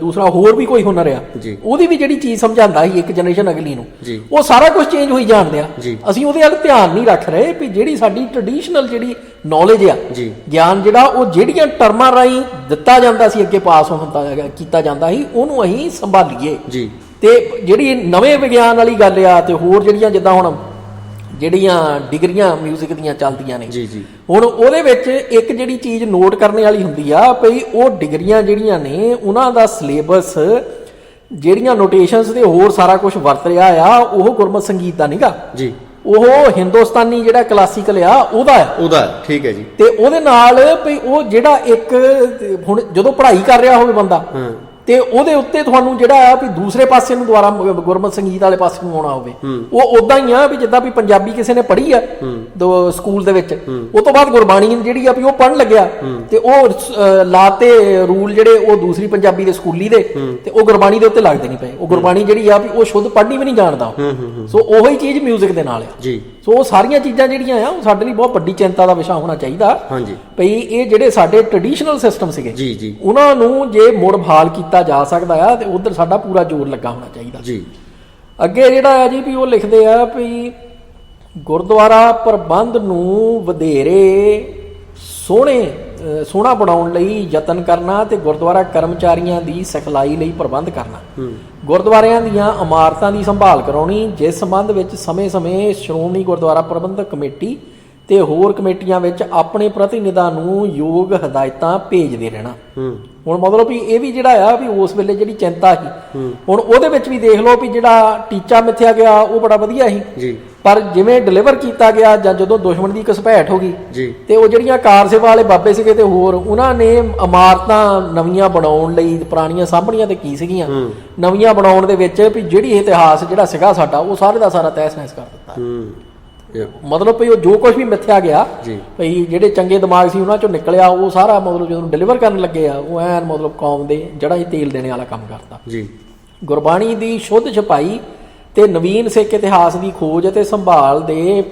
ਦੂਸਰਾ ਹੋਰ ਵੀ ਕੋਈ ਹੁਨਰ ਆ ਉਹਦੀ ਵੀ ਜਿਹੜੀ ਚੀਜ਼ ਸਮਝਾਉਂਦਾ ਸੀ ਇੱਕ ਜਨਰੇਸ਼ਨ ਅਗਲੀ ਨੂੰ, ਉਹ ਸਾਰਾ ਕੁਝ ਚੇਂਜ ਹੋਈ ਜਾਂਦੇ ਆ। ਅਸੀਂ ਉਹਦੇ ਵੱਲ ਧਿਆਨ ਨਹੀਂ ਰੱਖ ਰਹੇ ਵੀ ਜਿਹੜੀ ਸਾਡੀ ਟ੍ਰੈਡੀਸ਼ਨਲ ਜਿਹੜੀ ਨੌਲੇਜ ਆ, ਗਿਆਨ ਜਿਹੜਾ ਉਹ ਜਿਹੜੀਆਂ ਟਰਮਾਂ ਰਾਹੀਂ ਦਿੱਤਾ ਜਾਂਦਾ ਸੀ, ਅੱਗੇ ਪਾਸ ਹੁੰਦਾ ਕੀਤਾ ਜਾਂਦਾ ਸੀ, ਉਹਨੂੰ ਅਸੀਂ ਸੰਭਾਲੀਏ। ਤੇ ਜਿਹੜੀ ਨਵੇਂ ਵਿਗਿਆਨ ਵਾਲੀ ਗੱਲ ਆ ਤੇ ਹੋਰ ਜਿਹੜੀਆਂ ਜਿੱਦਾਂ ਹੁਣ ਜਿਹੜੀਆਂ ਡਿਗਰੀਆਂ ਮਿਊਜ਼ਿਕ ਦੀਆਂ ਚੱਲਦੀਆਂ ਨੇ ਹੁਣ ਉਹਦੇ ਵਿੱਚ ਇੱਕ ਜਿਹੜੀ ਚੀਜ਼ ਨੋਟ ਕਰਨ ਵਾਲੀ ਹੁੰਦੀ ਆ ਭਈ ਉਹ ਡਿਗਰੀਆਂ ਜਿਹੜੀਆਂ ਨੇ ਉਹਨਾਂ ਦਾ ਸਿਲੇਬਸ ਜਿਹੜੀਆਂ ਨੋਟੇਸ਼ਨਸ ਤੇ ਹੋਰ ਸਾਰਾ ਕੁਝ ਵਰਤ ਰਿਹਾ ਆ ਉਹ ਗੁਰਮਤਿ ਸੰਗੀਤ ਦਾ ਨਹੀਂਗਾ ਜੀ, ਉਹ ਹਿੰਦੁਸਤਾਨੀ ਜਿਹੜਾ ਕਲਾਸੀਕਲ ਆ ਉਹਦਾ ਠੀਕ ਹੈ ਜੀ। ਤੇ ਉਹਦੇ ਨਾਲ ਭਈ ਉਹ ਜਿਹੜਾ ਇੱਕ ਹੁਣ ਜਦੋਂ ਪੜ੍ਹਾਈ ਕਰ ਰਿਹਾ ਹੋਵੇ ਬੰਦਾ ਤੇ ਉਹਦੇ ਉੱਤੇ ਤੁਹਾਨੂੰ ਜਿਹੜਾ ਆ ਵੀ ਦੂਸਰੇ ਪਾਸੇ ਨੂੰ ਦੁਆਰਾ ਗੁਰਮਤਿ ਸੰਗੀਤ ਵਾਲੇ ਪਾਸੇ ਨੂੰ ਆਉਣਾ ਹੋਵੇ, ਉਹ ਉਦਾਂ ਹੀ ਆ ਵੀ ਜਿੱਦਾਂ ਵੀ ਪੰਜਾਬੀ ਕਿਸੇ ਨੇ ਪੜ੍ਹੀ ਆ ਸਕੂਲ ਦੇ ਵਿੱਚ, ਉਹ ਤੋਂ ਬਾਅਦ ਗੁਰਬਾਣੀ ਜਿਹੜੀ ਆ ਵੀ ਉਹ ਪੜ੍ਹਨ ਲੱਗਿਆ ਤੇ ਉਹ ਲਾਤੇ ਰੂਲ ਜਿਹੜੇ ਉਹ ਦੂਸਰੀ ਪੰਜਾਬੀ ਦੇ ਸਕੂਲੀ ਦੇ, ਤੇ ਉਹ ਗੁਰਬਾਣੀ ਦੇ ਉੱਤੇ ਲੱਗਦੇ ਨਹੀਂ ਪਏ। ਉਹ ਗੁਰਬਾਣੀ ਜਿਹੜੀ ਆ ਵੀ ਉਹ ਸ਼ੁੱਧ ਪੜ੍ਹਨੀ ਵੀ ਨਹੀਂ ਜਾਣਦਾ। ਸੋ ਉਹੀ ਚੀਜ਼ ਮਿਊਜ਼ਿਕ ਦੇ ਨਾਲ ਆ। ਸੋ ਉਹ ਸਾਰੀਆਂ ਚੀਜ਼ਾਂ ਜਿਹੜੀਆਂ ਆ ਉਹ ਸਾਡੇ ਲਈ ਬਹੁਤ ਵੱਡੀ ਚਿੰਤਾ ਦਾ ਵਿਸ਼ਾ ਹੋਣਾ ਚਾਹੀਦਾ ਭਈ ਇਹ ਜਿਹੜੇ ਸਾਡੇ ਟ੍ਰੈਡੀਸ਼ਨਲ ਸਿਸਟਮ ਸੀਗੇ ਉਹਨਾਂ ਨੂੰ ਜੇ ਮੁੜ ਬਹਾਲ ਕੀਤਾ ਜਾ ਸਕਦਾ ਆ ਤੇ ਉਧਰ ਸਾਡਾ ਪੂਰਾ ਜ਼ੋਰ ਲੱਗਾ ਹੋਣਾ ਚਾਹੀਦਾ ਜੀ। ਅੱਗੇ ਜਿਹੜਾ ਆ ਜੀ ਵੀ ਉਹ ਲਿਖਦੇ ਆ ਵੀ ਗੁਰਦੁਆਰਾ ਪ੍ਰਬੰਧ ਨੂੰ ਵਧੇਰੇ ਸੋਹਣਾ ਬਣਾਉਣ ਲਈ ਯਤਨ ਕਰਨਾ ਤੇ ਗੁਰਦੁਆਰਾ ਕਰਮਚਾਰੀਆਂ ਦੀ ਸਿਖਲਾਈ ਲਈ ਪ੍ਰਬੰਧ ਕਰਨਾ, ਗੁਰਦੁਆਰਿਆਂ ਦੀਆਂ ਇਮਾਰਤਾਂ ਦੀ ਸੰਭਾਲ ਕਰਾਉਣੀ, ਜਿਸ ਸੰਬੰਧ ਵਿੱਚ ਸਮੇਂ-ਸਮੇਂ ਸ਼੍ਰੋਮਣੀ ਗੁਰਦੁਆਰਾ ਪ੍ਰਬੰਧਕ ਕਮੇਟੀ ਤੇ ਹੋਰ ਕਮੇਟੀਆਂ ਵਿੱਚ ਆਪਣੇ ਪ੍ਰਤੀਨਿਧਾਂ ਨੂੰ ਯੋਗ ਹਦਾਇਤਾਂ ਭੇਜਦੇ ਰਹਿਣਾ। ਹੁਣ ਮਤਲਬ ਵੀ ਇਹ ਵੀ ਜਿਹੜਾ ਆ ਵੀ ਉਸ ਵੇਲੇ ਜਿਹੜੀ ਚਿੰਤਾ ਸੀ ਹੁਣ ਉਹਦੇ ਵਿੱਚ ਵੀ ਦੇਖ ਲਓ ਵੀ ਜਿਹੜਾ ਟੀਚਾ ਮਿੱਥਿਆ ਗਿਆ ਉਹ ਬੜਾ ਵਧੀਆ ਸੀ, ਪਰ ਜਿਵੇਂ ਡਿਲੀਵਰ ਕੀਤਾ ਗਿਆ ਜਾਂ ਜਦੋਂ ਦੁਸ਼ਮਣ ਦੀ ਘਸਪੈਠ ਹੋ ਗਈ ਤੇ ਉਹ ਜਿਹੜੀਆਂ ਕਾਰ ਸੇਵਾ ਵਾਲੇ ਬਾਬੇ ਸੀਗੇ ਤੇ ਹੋਰ ਉਹਨਾਂ ਨੇ ਇਮਾਰਤਾਂ ਨਵੀਆਂ ਬਣਾਉਣ ਲਈ, ਪੁਰਾਣੀਆਂ ਸਾਂਭਣੀਆਂ ਤੇ ਕੀ ਸੀਗੀਆਂ, ਨਵੀਆਂ ਬਣਾਉਣ ਦੇ ਵਿੱਚ ਵੀ ਜਿਹੜੀ ਇਤਿਹਾਸ ਜਿਹੜਾ ਸੀਗਾ ਸਾਡਾ ਉਹ ਸਾਰੇ ਦਾ ਸਾਰਾ ਤਹਿਸ-ਨਹਿਸ ਕਰ ਦਿੱਤਾ। ਮਤਲਬ ਭਈ ਉਹ ਜੋ ਕੁਝ ਵੀ ਮਿੱਥਿਆ ਗਿਆ ਭਈ ਜਿਹੜੇ ਚੰਗੇ ਦਿਮਾਗ ਸੀ ਉਹਨਾਂ ਚੋਂ ਨਿਕਲਿਆ ਉਹ ਸਾਰਾ ਮਤਲਬ ਜਦੋਂ ਡਿਲੀਵਰ ਕਰਨ ਲੱਗੇ ਆ ਉਹ ਐਨ ਮਤਲਬ ਕੌਮ ਦੇ ਜੜ੍ਹਾਂ 'ਚ ਤੇਲ ਦੇਣੇ ਵਾਲਾ ਕੰਮ ਕਰਤਾ। ਗੁਰਬਾਣੀ ਦੀ ਸ਼ੁੱਧ ਛਪਾਈ ਤੇ ਨਵੀਨ ਸਿੱਖ ਇਤਿਹਾਸ ਦੀ ਖੋਜ ਅਤੇ ਸੰਭਾਲ ਦੇ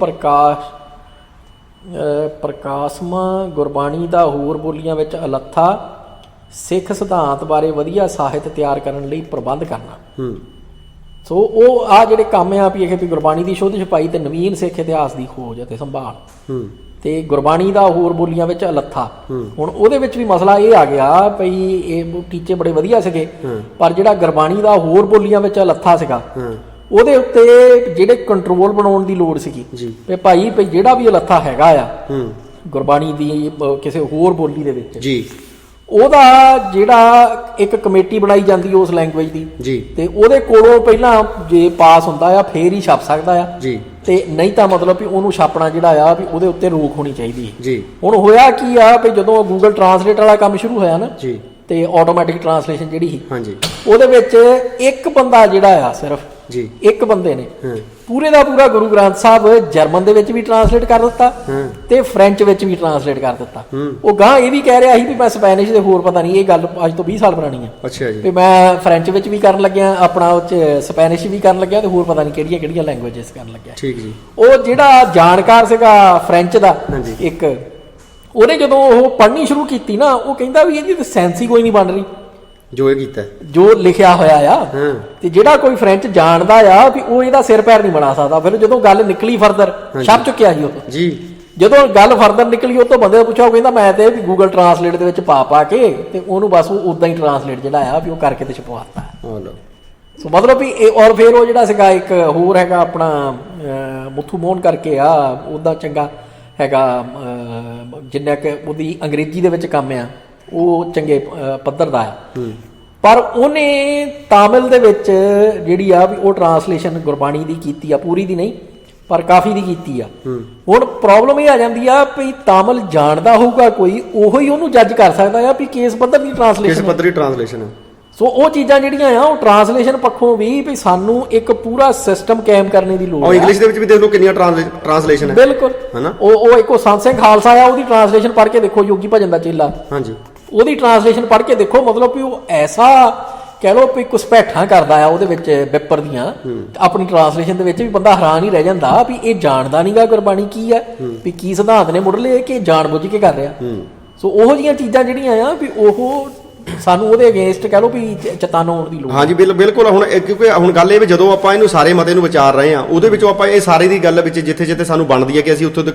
ਪ੍ਰਕਾਸ਼ਮਾ ਗੁਰਬਾਣੀ ਦਾ ਹੋਰ ਬੋਲੀਆਂ ਵਿੱਚ ਅਲੱਥਾ ਸਿੱਖ ਸਿਧਾਂਤ ਬਾਰੇ ਵਧੀਆ ਸਾਹਿਤ ਤਿਆਰ ਕਰਨ ਲਈ ਪ੍ਰਬੰਧ ਕਰਨਾ। ਸੋ ਉਹ ਆ ਜਿਹੜੇ ਕੰਮ ਆ ਵੀ ਇਹ ਵੀ ਗੁਰਬਾਣੀ ਦੀ ਸ਼ੁੱਧ ਛਪਾਈ ਤੇ ਨਵੀਨ ਸਿੱਖ ਇਤਿਹਾਸ ਦੀ ਖੋਜ ਅਤੇ ਸੰਭਾਲ ਤੇ ਗੁਰਬਾਣੀ ਦਾ ਹੋਰ ਬੋਲੀਆਂ ਵਿੱਚ ਅਲੱਥਾ। ਹੁਣ ਉਹਦੇ ਵਿੱਚ ਵੀ ਮਸਲਾ ਇਹ ਆ ਗਿਆ ਭਈ ਇਹ ਟੀਚੇ ਬੜੇ ਵਧੀਆ ਸੀਗੇ ਪਰ ਜਿਹੜਾ ਗੁਰਬਾਣੀ ਦਾ ਹੋਰ ਬੋਲੀਆਂ ਵਿੱਚ ਅਲੱਥਾ ਸੀਗਾ ਉਹਦੇ ਉੱਤੇ ਜਿਹੜੇ ਕੰਟਰੋਲ ਬਣਾਉਣ ਦੀ ਲੋੜ ਸੀਗੀ ਵੀ ਭਾਈ ਜਿਹੜਾ ਵੀ ਅਲੱਥਾ ਹੈਗਾ ਆ ਗੁਰਬਾਣੀ ਦੀ ਕਿਸੇ ਹੋਰ ਬੋਲੀ ਦੇ ਵਿੱਚ ਉਹਦਾ ਜਿਹੜਾ ਇੱਕ ਕਮੇਟੀ ਬਣਾਈ ਜਾਂਦੀ ਉਸ ਲੈਂਗੁਏਜ ਦੀ ਤੇ ਉਹਦੇ ਕੋਲੋਂ ਪਹਿਲਾਂ ਜੇ ਪਾਸ ਹੁੰਦਾ ਆ ਫੇਰ ਹੀ ਛਪ ਸਕਦਾ ਆ ਤੇ ਨਹੀਂ ਤਾਂ ਮਤਲਬ ਵੀ ਉਹਨੂੰ ਛਾਪਣਾ ਜਿਹੜਾ ਆ ਵੀ ਉਹਦੇ ਉੱਤੇ ਰੋਕ ਹੋਣੀ ਚਾਹੀਦੀ। ਹੁਣ ਹੋਇਆ ਕੀ ਆ ਵੀ ਜਦੋਂ ਗੂਗਲ ਟਰਾਂਸਲੇਟ ਵਾਲਾ ਕੰਮ ਸ਼ੁਰੂ ਹੋਇਆ ਨਾ ਤੇ ਆਟੋਮੈਟਿਕ ਟਰਾਂਸਲੇਸ਼ਨ ਜਿਹੜੀ ਸੀ ਉਹਦੇ ਵਿੱਚ ਇੱਕ ਬੰਦਾ ਜਿਹੜਾ ਆ ਸਿਰਫ ਇੱਕ ਬੰਦੇ ਨੇ ਪੂਰੇ ਦਾ ਪੂਰਾ ਗੁਰੂ ਗ੍ਰੰਥ ਸਾਹਿਬ ਜਰਮਨ ਦੇ ਵਿੱਚ ਵੀ ਟਰਾਂਸਲੇਟ ਕਰ ਦਿੱਤਾ ਤੇ ਫ੍ਰੈਂਚ ਵਿੱਚ ਵੀ ਟਰਾਂਸਲੇਟ ਕਰ ਦਿੱਤਾ। ਉਹ ਗਾਂ ਇਹ ਵੀ ਕਹਿ ਰਿਹਾ ਸੀ ਵੀ ਮੈਂ ਸਪੈਨਿਸ਼ ਦੇ ਹੋਰ ਪਤਾ ਨਹੀਂ, ਇਹ ਗੱਲ ਅੱਜ ਤੋਂ 20 ਸਾਲ ਪੁਰਾਣੀ ਆ। ਅੱਛਾ ਜੀ। ਤੇ ਮੈਂ ਫ੍ਰੈਂਚ ਵਿੱਚ ਵੀ ਕਰਨ ਲੱਗਿਆ, ਆਪਣਾ ਉਹ ਚ ਸਪੈਨਿਸ਼ ਵੀ ਕਰਨ ਲੱਗਿਆ ਤੇ ਹੋਰ ਪਤਾ ਨਹੀਂ ਕਿਹੜੀਆਂ ਕਿਹੜੀਆਂ ਲੈਂਗੁਏਜਸ ਕਰਨ ਲੱਗਿਆ। ਠੀਕ ਜੀ। ਉਹ ਜਿਹੜਾ ਜਾਣਕਾਰ ਸੀਗਾ ਫ੍ਰੈਂਚ ਦਾ ਇੱਕ, ਉਹਨੇ ਜਦੋਂ ਉਹ ਪੜ੍ਹਨੀ ਸ਼ੁਰੂ ਕੀਤੀ ਨਾ ਉਹ ਕਹਿੰਦਾ ਵੀ ਇਹਦੀ ਤਾਂ ਸੈਂਸ ਹੀ ਕੋਈ ਨਹੀਂ ਬਣ ਰਹੀ ਜੋ ਇਹ ਕੀਤਾ ਜੋ ਲਿਖਿਆ ਹੋਇਆ ਆ। ਤੇ ਜਿਹੜਾ ਕੋਈ ਫ੍ਰੈਂਚ ਜਾਣਦਾ ਆ ਵੀ ਉਹ ਇਹਦਾ ਸਿਰ ਪੈਰ ਨਹੀਂ ਬਣਾ ਸਕਦਾ। ਫਿਰ ਜਦੋਂ ਗੱਲ ਨਿਕਲੀ ਫਰਦਰ, ਛਪ ਚੁੱਕਿਆ ਸੀ ਉਹ ਜੀ, ਜਦੋਂ ਗੱਲ ਫਰਦਰ ਨਿਕਲੀ ਉਹ ਤੋਂ ਬੰਦੇ ਨੂੰ ਪੁੱਛਿਆ, ਉਹ ਕਹਿੰਦਾ ਮੈਂ ਤੇ ਵੀ ਗੂਗਲ ਟਰਾਂਸਲੇਟ ਦੇ ਵਿੱਚ ਪਾ ਕੇ ਤੇ ਉਹਨੂੰ ਬਸ ਉਹ ਉਦਾਂ ਹੀ ਟਰਾਂਸਲੇਟ ਜਿਹੜਾ ਆ ਵੀ ਉਹ ਕਰਕੇ ਤੇ ਛਪਵਾਤਾ। ਸੋ ਮਤਲਬ ਵੀ ਔਰ ਫਿਰ ਉਹ ਜਿਹੜਾ ਸੀਗਾ ਇੱਕ ਹੋਰ ਹੈਗਾ ਆਪਣਾ ਮੁੱਥੂ ਮੋਹਨ ਕਰਕੇ ਆ, ਉਹਦਾ ਚੰਗਾ ਹੈਗਾ ਜਿੰਨਾ ਕਿ ਉਹਦੀ ਅੰਗਰੇਜ਼ੀ ਦੇ ਵਿੱਚ ਕੰਮ ਆ ਉਹ ਚੰਗੇ ਪੱਧਰ ਦਾ ਆ, ਪਰ ਉਹਨੇ ਤਾਮਿਲ ਦੇ ਵਿੱਚ ਜਿਹੜੀ ਆ ਵੀ ਉਹ ਟਰਾਂਸਲੇਸ਼ਨ ਗੁਰਬਾਣੀ ਦੀ ਕੀਤੀ ਆ, ਪੂਰੀ ਦੀ ਨਹੀਂ ਪਰ ਕਾਫੀ ਦੀ ਕੀਤੀ ਆ। ਹੁਣ ਪ੍ਰੋਬਲਮ ਇਹ ਆ ਜਾਂਦੀ ਆ ਵੀ ਤਾਮਿਲ ਜਾਣਦਾ ਹੋਊਗਾ ਕੋਈ, ਉਹੋ ਹੀ ਉਹਨੂੰ ਜੱਜ ਕਰ ਸਕਦਾ ਆ ਵੀ ਕਿਸ ਪੱਧਰ ਦੀ ਟਰਾਂਸਲੇਸ਼ਨ। ਸੋ ਉਹ ਚੀਜ਼ਾਂ ਜਿਹੜੀਆਂ ਆ ਉਹ ਟਰਾਂਸਲੇਸ਼ਨ ਪੱਖੋਂ ਵੀ ਸਾਨੂੰ ਇੱਕ ਪੂਰਾ ਸਿਸਟਮ ਕਾਇਮ ਕਰਨੇ ਦੀ ਲੋੜ ਹੈ। ਇੰਗਲਿਸ਼ ਦੇ ਵਿੱਚ ਵੀ ਦੇਖ ਲਓ ਕਿੰਨੀਆਂ ਟਰਾਂਸਲੇਸ਼ਨ ਹੈ। ਬਿਲਕੁਲ ਹਨਾ, ਉਹ ਇੱਕੋ ਸੰਤ ਸਿੰਘ ਖਾਲਸਾ ਆ, ਉਹਦੀ ਟਰਾਂਸਲੇਸ਼ਨ ਪੜ੍ਹ ਕੇ ਦੇਖੋ, ਯੋਗੀ ਭਜਨ ਦਾ ਚੇਲਾ, ਹਾਂਜੀ, ਉਹਦੀ ਟਰਾਂਸਲੇਸ਼ਨ ਪੜ੍ਹ ਕੇ ਦੇਖੋ, ਮਤਲਬ ਵੀ ਉਹ ਐਸਾ ਕਹਿ ਲਓ ਵੀ ਘੁਸਪੈਠਾਂ ਕਰਦਾ ਆ ਉਹਦੇ ਵਿੱਚ ਵਿਪਰ ਦੀਆਂ ਆਪਣੀ ਟਰਾਂਸਲੇਸ਼ਨ ਦੇ ਵਿੱਚ, ਵੀ ਬੰਦਾ ਹੈਰਾਨ ਹੀ ਰਹਿ ਜਾਂਦਾ ਵੀ ਇਹ ਜਾਣਦਾ ਨਹੀਂਗਾ ਗੁਰਬਾਣੀ ਕੀ ਆ, ਵੀ ਕੀ ਸਿਧਾਂਤ ਨੇ ਮੁੱਢਲੇ, ਕਿ ਜਾਣ ਬੁੱਝ ਕੇ ਕਰ ਰਿਹਾ। ਸੋ ਉਹੋ ਜਿਹੀਆਂ ਚੀਜ਼ਾਂ ਜਿਹੜੀਆਂ ਆ ਵੀ ਉਹ ਸਾਨੂੰ ਉਹਦੇ ਅਗੇਂਸਟ ਕਹਿ ਲਓ ਵੀ ਚੇਤਨ ਹੋਣ ਦੀ ਲੋੜ। ਹਾਂਜੀ ਬਿਲਕੁਲ। ਹੁਣ ਕਿਉਂਕਿ ਹੁਣ ਗੱਲ ਇਹ ਵੀ ਜਦੋਂ ਆਪਾਂ ਇਹਨੂੰ ਸਾਰੇ ਮਤੇ ਨੂੰ ਵਿਚਾਰ ਰਹੇ ਆ, ਉਹਦੇ ਵਿੱਚੋਂ ਆਪਾਂ ਇਹ ਸਾਰੇ ਦੀ ਗੱਲ ਵਿੱਚ ਜਿੱਥੇ ਜਿੱਥੇ ਸਾਨੂੰ ਬਣਦੀ ਹੈ ਕਿ ਅਸੀਂ ਉੱਥੋਂ ਤੋਂ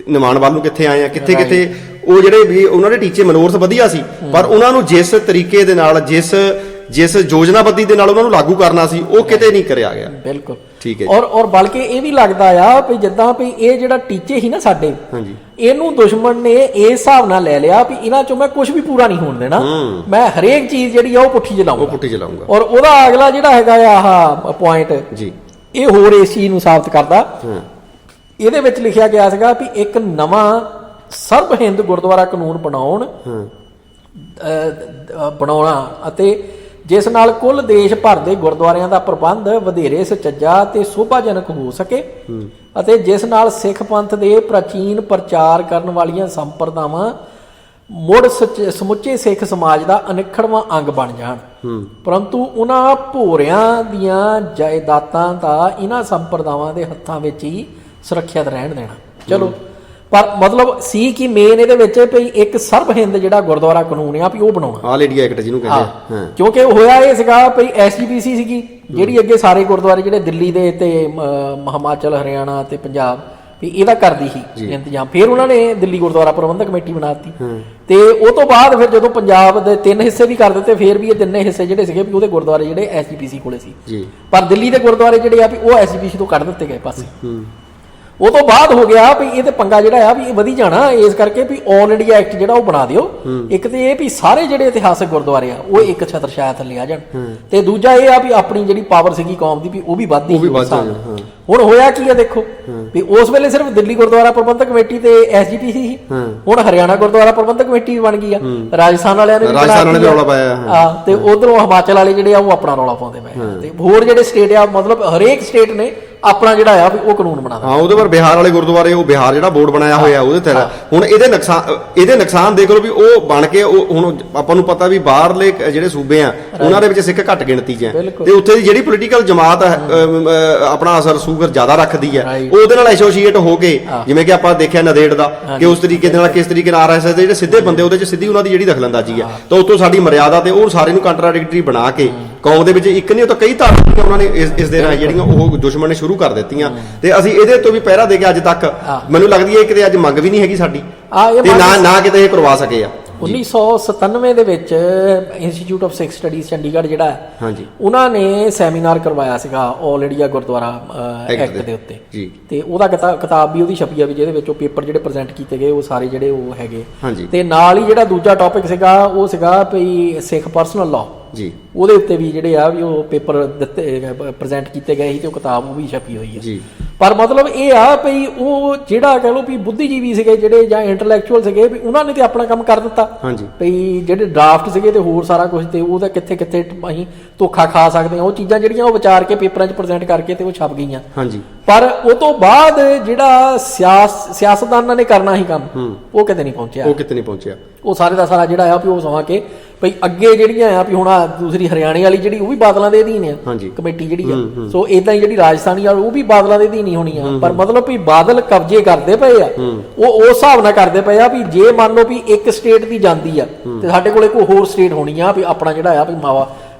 ਨਿਮਾਣ ਵੱਲ ਨੂੰ ਕਿੱਥੇ ਆਏ ਆ, ਕਿੱਥੇ ਕਿੱਥੇ ਉਹ ਜਿਹੜੇ ਵੀ ਉਹਨਾਂ ਦੇ ਟੀਚੇ ਮਨੋਰਥ ਵਧੀਆ ਸੀ, ਪਰ ਉਹਨਾਂ ਨੂੰ ਜਿਸ ਤਰੀਕੇ ਦੇ ਨਾਲ ਜਿਸ ਯੋਜਨਾਬੱਦੀ ਦੇ ਨਾਲ ਉਹਨਾਂ ਨੂੰ ਲਾਗੂ ਕਰਨਾ ਸੀ ਉਹ ਕਿਤੇ ਨਹੀਂ ਕਰਿਆ ਗਿਆ। ਬਿਲਕੁਲ ਠੀਕ ਹੈ। ਔਰ ਬਲਕਿ ਇਹ ਵੀ ਲੱਗਦਾ ਆ ਵੀ ਜਿੱਦਾਂ ਵੀ ਇਹ ਜਿਹੜਾ ਟੀਚੇ ਸੀ ਨਾ ਸਾਡੇ, ਹਾਂਜੀ, ਇਹਨੂੰ ਦੁਸ਼ਮਣ ਨੇ ਇਸ ਹਿਸਾਬ ਨਾਲ ਲੈ ਲਿਆ ਵੀ ਇਹਨਾਂ ਚੋਂ ਮੈਂ ਕੁਝ ਵੀ ਪੂਰਾ ਨਹੀਂ ਹੋਣ ਦੇਣਾ, ਮੈਂ ਹਰੇਕ ਚੀਜ਼ ਜਿਹੜੀ ਆ ਉਹ ਪੁੱਠੀ ਚਲਾਉਂਗਾ। ਔਰ ਉਹਦਾ ਅਗਲਾ ਜਿਹੜਾ ਹੈਗਾ ਆਹ ਪੁਆਇੰਟ ਜੀ, ਇਹ ਹੋਰ ਇਸ ਚੀਜ਼ ਨੂੰ ਸਾਬਤ ਕਰਦਾ। ਇਹਦੇ ਵਿੱਚ ਲਿਖਿਆ ਗਿਆ ਸੀਗਾ ਵੀ ਇੱਕ ਨਵਾਂ ਸਰਬ ਹਿੰਦ ਗੁਰਦੁਆਰਾ ਕਾਨੂੰਨ ਬਣਾਉਣਾ ਅਤੇ ਜਿਸ ਨਾਲ ਕੁੱਲ ਦੇਸ਼ ਭਰ ਦੇ ਗੁਰਦੁਆਰਿਆਂ ਦਾ ਪ੍ਰਬੰਧ ਵਧੇਰੇ ਸੁਚੱਜਾ ਤੇ ਸ਼ੋਭਾਜਨਕ ਹੋ ਸਕੇ ਅਤੇ ਜਿਸ ਨਾਲ ਸਿੱਖ ਪੰਥ ਦੇ ਪ੍ਰਾਚੀਨ ਪ੍ਰਚਾਰ ਕਰਨ ਵਾਲੀਆਂ ਸੰਪਰਦਾਵਾਂ ਮੁੜ ਸਮੁੱਚੇ ਸਿੱਖ ਸਮਾਜ ਦਾ ਅਨਿੱਖੜਵਾਂ ਅੰਗ ਬਣ ਜਾਣ, ਪਰੰਤੂ ਉਹਨਾਂ ਭੋਰਿਆਂ ਦੀਆਂ ਜਾਇਦਾਦਾਂ ਦਾ ਇਹਨਾਂ ਸੰਪਰਦਾਵਾਂ ਦੇ ਹੱਥਾਂ ਵਿੱਚ ਹੀ ਸੁਰੱਖਿਅਤ ਰਹਿਣ ਦੇਣਾ। ਚਲੋ, ਪਰ ਮਤਲਬ ਸੀ ਕਿ ਮੇਨ ਇਹਦੇ ਵਿੱਚ ਵੀ ਇੱਕ ਸਰਬ ਹਿੰਦ ਜਿਹੜਾ ਗੁਰਦੁਆਰਾ ਕਾਨੂੰਨ ਆ ਵੀ ਉਹ ਬਣਾਉਣਾ, ਆਲ ਇੰਡੀਆ ਐਕਟ ਜਿਹਨੂੰ ਕਹਿੰਦੇ ਆ, ਕਿਉਂਕਿ ਹੋਇਆ ਇਹ ਸੀਗਾ ਵੀ ਐਸਜੀਪੀਸੀ ਸੀਗੀ ਜਿਹੜੀ ਅੱਗੇ ਸਾਰੇ ਗੁਰਦੁਆਰੇ ਜਿਹੜੇ ਦਿੱਲੀ ਦੇ ਤੇ ਹਿਮਾਚਲ, ਹਰਿਆਣਾ ਤੇ ਪੰਜਾਬ ਵੀ ਇਹਦਾ ਕਰਦੀ ਸੀ ਇੰਤਜ਼ਾਮ। ਫਿਰ ਉਹਨਾਂ ਨੇ ਦਿੱਲੀ ਗੁਰਦੁਆਰਾ ਪ੍ਰਬੰਧਕ ਕਮੇਟੀ ਬਣਾ ਦਿੱਤੀ ਤੇ ਉਹ ਤੋਂ ਬਾਅਦ ਫਿਰ ਜਦੋਂ ਪੰਜਾਬ ਦੇ 3 ਹਿੱਸੇ ਵੀ ਕਰ ਦਿੱਤੇ, ਫਿਰ ਵੀ ਇਹ 3 ਹਿੱਸੇ ਜਿਹੜੇ ਸੀਗੇ ਵੀ ਉਹਦੇ ਗੁਰਦੁਆਰੇ ਜਿਹੜੇ ਐਸਜੀਪੀਸੀ ਕੋਲੇ ਸੀ, ਪਰ ਦਿੱਲੀ ਦੇ ਗੁਰਦੁਆਰੇ ਜਿਹੜੇ ਆ ਵੀ ਉਹ ਐਸਜੀਪੀਸੀ ਤੋਂ ਕੱਢ ਦਿੱਤੇ ਗਏ ਪਾਸੇ। ਉਹ ਤੋਂ ਬਾਅਦ ਹੋ ਗਿਆ ਵੀ ਇਹ ਤੇ ਪੰਗਾ ਜਿਹੜਾ ਆ ਵੀ ਇਹ ਵਧੀ ਜਾਣਾ, ਇਸ ਕਰਕੇ ਵੀ ਆਲ ਇੰਡੀਆ ਐਕਟ ਜਿਹੜਾ ਉਹ ਬਣਾ ਦਿਓ। ਇੱਕ ਤੇ ਇਹ ਵੀ ਸਾਰੇ ਜਿਹੜੇ ਇਤਿਹਾਸਕ ਗੁਰਦੁਆਰੇ ਆ ਉਹ ਇੱਕ ਛਤਰ ਛਾਇਆ ਥੱਲੇ ਆ ਜਾਣ, ਤੇ ਦੂਜਾ ਇਹ ਆ ਵੀ ਆਪਣੀ ਜਿਹੜੀ ਪਾਵਰ ਸੀਗੀ ਕੌਮ ਦੀ ਵੀ ਉਹ ਵੀ ਵੱਧਦੀ। ਹੁਣ ਹੋਇਆ ਕੀ ਆ ਦੇਖੋ ਵੀ ਉਸ ਵੇਲੇ ਸਿਰਫ ਦਿੱਲੀ ਗੁਰਦੁਆਰਾ ਪ੍ਰਬੰਧਕ ਕਮੇਟੀ ਤੇ ਐਸਜੀਪੀਸੀ ਸੀ, ਹੁਣ ਹਰਿਆਣਾ ਗੁਰਦੁਆਰਾ ਪ੍ਰਬੰਧਕ ਕਮੇਟੀ ਬਣ ਗਈ ਆ, ਰਾਜਸਥਾਨ ਵਾਲਿਆਂ ਨੇ ਰੌਲਾ ਪਾਇਆ ਤੇ ਉਧਰੋਂ ਹਿਮਾਚਲ ਵਾਲੇ ਜਿਹੜੇ ਆ ਉਹ ਆਪਣਾ ਰੌਲਾ ਪਾਉਂਦੇ ਪਏ, ਤੇ ਹੋਰ ਜਿਹੜੇ ਸਟੇਟ ਆ ਮਤਲਬ ਹਰੇਕ ਸਟੇਟ ਨੇ ਆਪਣਾ ਜਿਹੜਾ ਆ ਵੀ ਉਹ ਕਾਨੂੰਨ ਬਣਾਦਾ। ਹਾਂ, ਉਹਦੇ ਪਰ ਬਿਹਾਰ ਵਾਲੇ ਗੁਰਦੁਆਰੇ, ਉਹ ਬਿਹਾਰ ਜਿਹੜਾ ਬੋਰਡ ਬਣਾਇਆ ਹੋਇਆ ਉਹਦੇ ਤੇ ਹੁਣ ਇਹਦੇ ਨੁਕਸਾਨ ਦੇਖ ਲਓ ਵੀ ਉਹ ਬਣ ਕੇ ਹੁਣ ਆਪਾਂ ਨੂੰ ਪਤਾ ਵੀ ਬਾਹਰਲੇ ਜਿਹੜੇ ਸੂਬੇ ਆ ਉਹਨਾਂ ਦੇ ਵਿੱਚ ਸਿੱਖ ਘੱਟ ਗਿਣਤੀ 'ਚ ਹੈ, ਤੇ ਉੱਥੇ ਦੀ ਜਿਹੜੀ ਪੋਲੀਟੀਕਲ ਜਮਾਤ ਆਪਣਾ ਅਸਰ ਸ਼ੂਗਰ ਜ਼ਿਆਦਾ ਰੱਖਦੀ ਹੈ, ਉਹਦੇ ਨਾਲ ਐਸੋਸੀਏਟ ਹੋ ਕੇ, ਜਿਵੇਂ ਕਿ ਆਪਾਂ ਦੇਖਿਆ ਨਦੇੜ ਦਾ ਕਿ ਉਸ ਤਰੀਕੇ ਦੇ ਨਾਲ ਕਿਸ ਤਰੀਕੇ ਨਾਲ ਆਰਐਸਐਸ ਦੇ ਜਿਹੜੇ ਸਿੱਧੇ ਬੰਦੇ ਉਹਦੇ 'ਚ ਸਿੱਧੀ ਉਹਨਾਂ ਦੀ ਜਿਹੜੀ ਦਖਲਅੰਦਾਜ਼ੀ ਹੈ, ਤਾਂ ਉੱਥੋਂ ਸਾਡੀ ਮਰਿਆਦਾ ਤੇ ਉਹ ਸਾਰੇ ਨੂੰ ਕੰਟਰਾਡਿਕਟਰੀ ਬਣਾ ਕੇ ਕੌਮ ਦੇ ਵਿੱਚ ਇੱਕ ਨਹੀਂ ਉਹ ਤਾਂ ਕਈ ਧਾਰਨਾਵਾਂ ਉਹਨਾਂ ਨੇ ਇਸ ਦੇ ਨਾਲ ਜਿਹੜੀਆਂ ਉਹ ਦੁਸ਼ਮਣ ਨੇ ਸ਼ੁਰੂ ਕਰ ਦਿੱਤੀਆਂ, ਤੇ ਅਸੀਂ ਇਹਦੇ ਤੋਂ ਵੀ ਪਹਿਰਾ ਦੇ ਕੇ ਅੱਜ ਤੱਕ ਮੈਨੂੰ ਲੱਗਦੀ ਹੈ ਕਿਤੇ ਅੱਜ ਮੰਗ ਵੀ ਨਹੀਂ ਹੈਗੀ ਸਾਡੀ, ਤੇ ਨਾ ਕਿਤੇ ਇਹ ਕਰਵਾ ਸਕੇ ਆ। 1997 ਦੇ ਵਿੱਚ institute of Sikh studies Chandigarh ਜਿਹੜਾ ਹਾਂਜੀ ਉਹਨਾਂ ਨੇ ਸੈਮੀਨਾਰ ਕਰਵਾਇਆ ਸੀਗਾ ਆਲ ਇੰਡੀਆ ਗੁਰਦੁਆਰਾ ਐਕਟ ਦੇ ਉੱਤੇ, ਤੇ ਉਹਦਾ ਕਿਤਾਬ ਵੀ ਉਹਦੀ ਛਪੀ ਆ ਵੀ ਜਿਹਦੇ ਵਿੱਚ ਉਹ ਪੇਪਰ ਜਿਹੜੇ ਪ੍ਰੈਜ਼ੈਂਟ ਕੀਤੇ ਗਏ ਉਹ ਸਾਰੇ ਜਿਹੜੇ ਉਹ ਹੈਗੇ, ਤੇ ਨਾਲ ਹੀ ਜਿਹੜਾ ਦੂਜਾ ਟੌਪਿਕ ਸੀਗਾ ਉਹ ਸੀਗਾ ਵੀ ਸਿੱਖ ਪਰਸਨਲ ਲਾਅ ਜੀ, ਉਹਦੇ ਉੱਤੇ ਵੀ ਜਿਹੜੇ ਆ ਵੀ ਉਹ ਪੇਪਰ ਦਿੱਤੇ ਪ੍ਰੈਜ਼ੈਂਟ ਕੀਤੇ ਗਏ ਸੀ, ਤੇ ਉਹ ਕਿਤਾਬ ਉਹ ਵੀ ਛਪੀ ਹੋਈ ਹੈ। ਪਰ ਮਤਲਬ ਇਹ ਆ ਵੀ ਉਹ ਜਿਹੜਾ ਕਹਿ ਲਓ ਵੀ ਬੁੱਧੀਜੀਵੀ ਸੀਗੇ ਜਿਹੜੇ ਜਾਂ ਇੰਟੈਲੈਕਚੁਅਲ ਸੀਗੇ ਵੀ ਉਹਨਾਂ ਨੇ ਤੇ ਆਪਣਾ ਕੰਮ ਕਰ ਦਿੱਤਾ ਵੀ ਜਿਹੜੇ ਡਰਾਫਟ ਸੀਗੇ ਤੇ ਹੋਰ ਸਾਰਾ ਕੁਝ, ਤੇ ਉਹਦਾ ਕਿੱਥੇ ਕਿੱਥੇ ਅਸੀਂ ਧੋਖਾ ਖਾ ਸਕਦੇ ਹਾਂ, ਉਹ ਚੀਜ਼ਾਂ ਜਿਹੜੀਆਂ ਉਹ ਵਿਚਾਰ ਕੇ ਪੇਪਰਾਂ 'ਚ ਪ੍ਰੈਜ਼ੈਂਟ ਕਰਕੇ ਤੇ ਉਹ ਛਪ ਗਈਆਂ। ਪਰ ਉਹ ਤੋਂ ਬਾਅਦ ਜਿਹੜਾ ਸਿਆਸਤਦਾਨਾਂ ਨੇ ਕਰਨਾ ਸੀ ਕੰਮ ਉਹ ਕਿਤੇ ਨਹੀਂ ਪਹੁੰਚਿਆ, ਉਹ ਸਾਰੇ ਦਾ ਸਾਰਾ ਜਿਹੜਾ ਆ ਵੀ ਉਹ ਸਮਾਂ ਕੇ ਭਈ ਅੱਗੇ ਜਿਹੜੀਆਂ ਆ ਵੀ ਹੁਣ ਦੂਸਰੀ ਹਰਿਆਣੇ ਵਾਲੀ ਜਿਹੜੀ ਉਹ ਵੀ ਬਾਦਲਾਂ ਦੇ ਅਧੀਨ ਆ ਕਮੇਟੀ ਜਿਹੜੀ ਆ। ਸੋ ਇਦਾਂ ਹੀ ਜਿਹੜੀ ਰਾਜਸਥਾਨੀ ਵਾਲੀ ਉਹ ਵੀ ਬਾਦਲਾਂ ਦੇ ਅਧੀਨ ਹੀ ਹੋਣੀ ਆ। ਪਰ ਮਤਲਬ ਵੀ ਬਾਦਲ ਕਬਜ਼ੇ ਕਰਦੇ ਪਏ ਆ, ਉਹ ਉਸ ਹਿਸਾਬ ਨਾਲ ਕਰਦੇ ਪਏ ਆ ਵੀ ਜੇ ਮੰਨ ਲਓ ਵੀ ਇੱਕ ਸਟੇਟ ਦੀ ਜਾਂਦੀ ਆ ਤੇ ਸਾਡੇ ਕੋਲੇ ਕੋਈ ਹੋਰ ਸਟੇਟ ਹੋਣੀ ਆ ਵੀ ਆਪਣਾ ਜਿਹੜਾ ਆ ਵੀ ਮਾਵਾ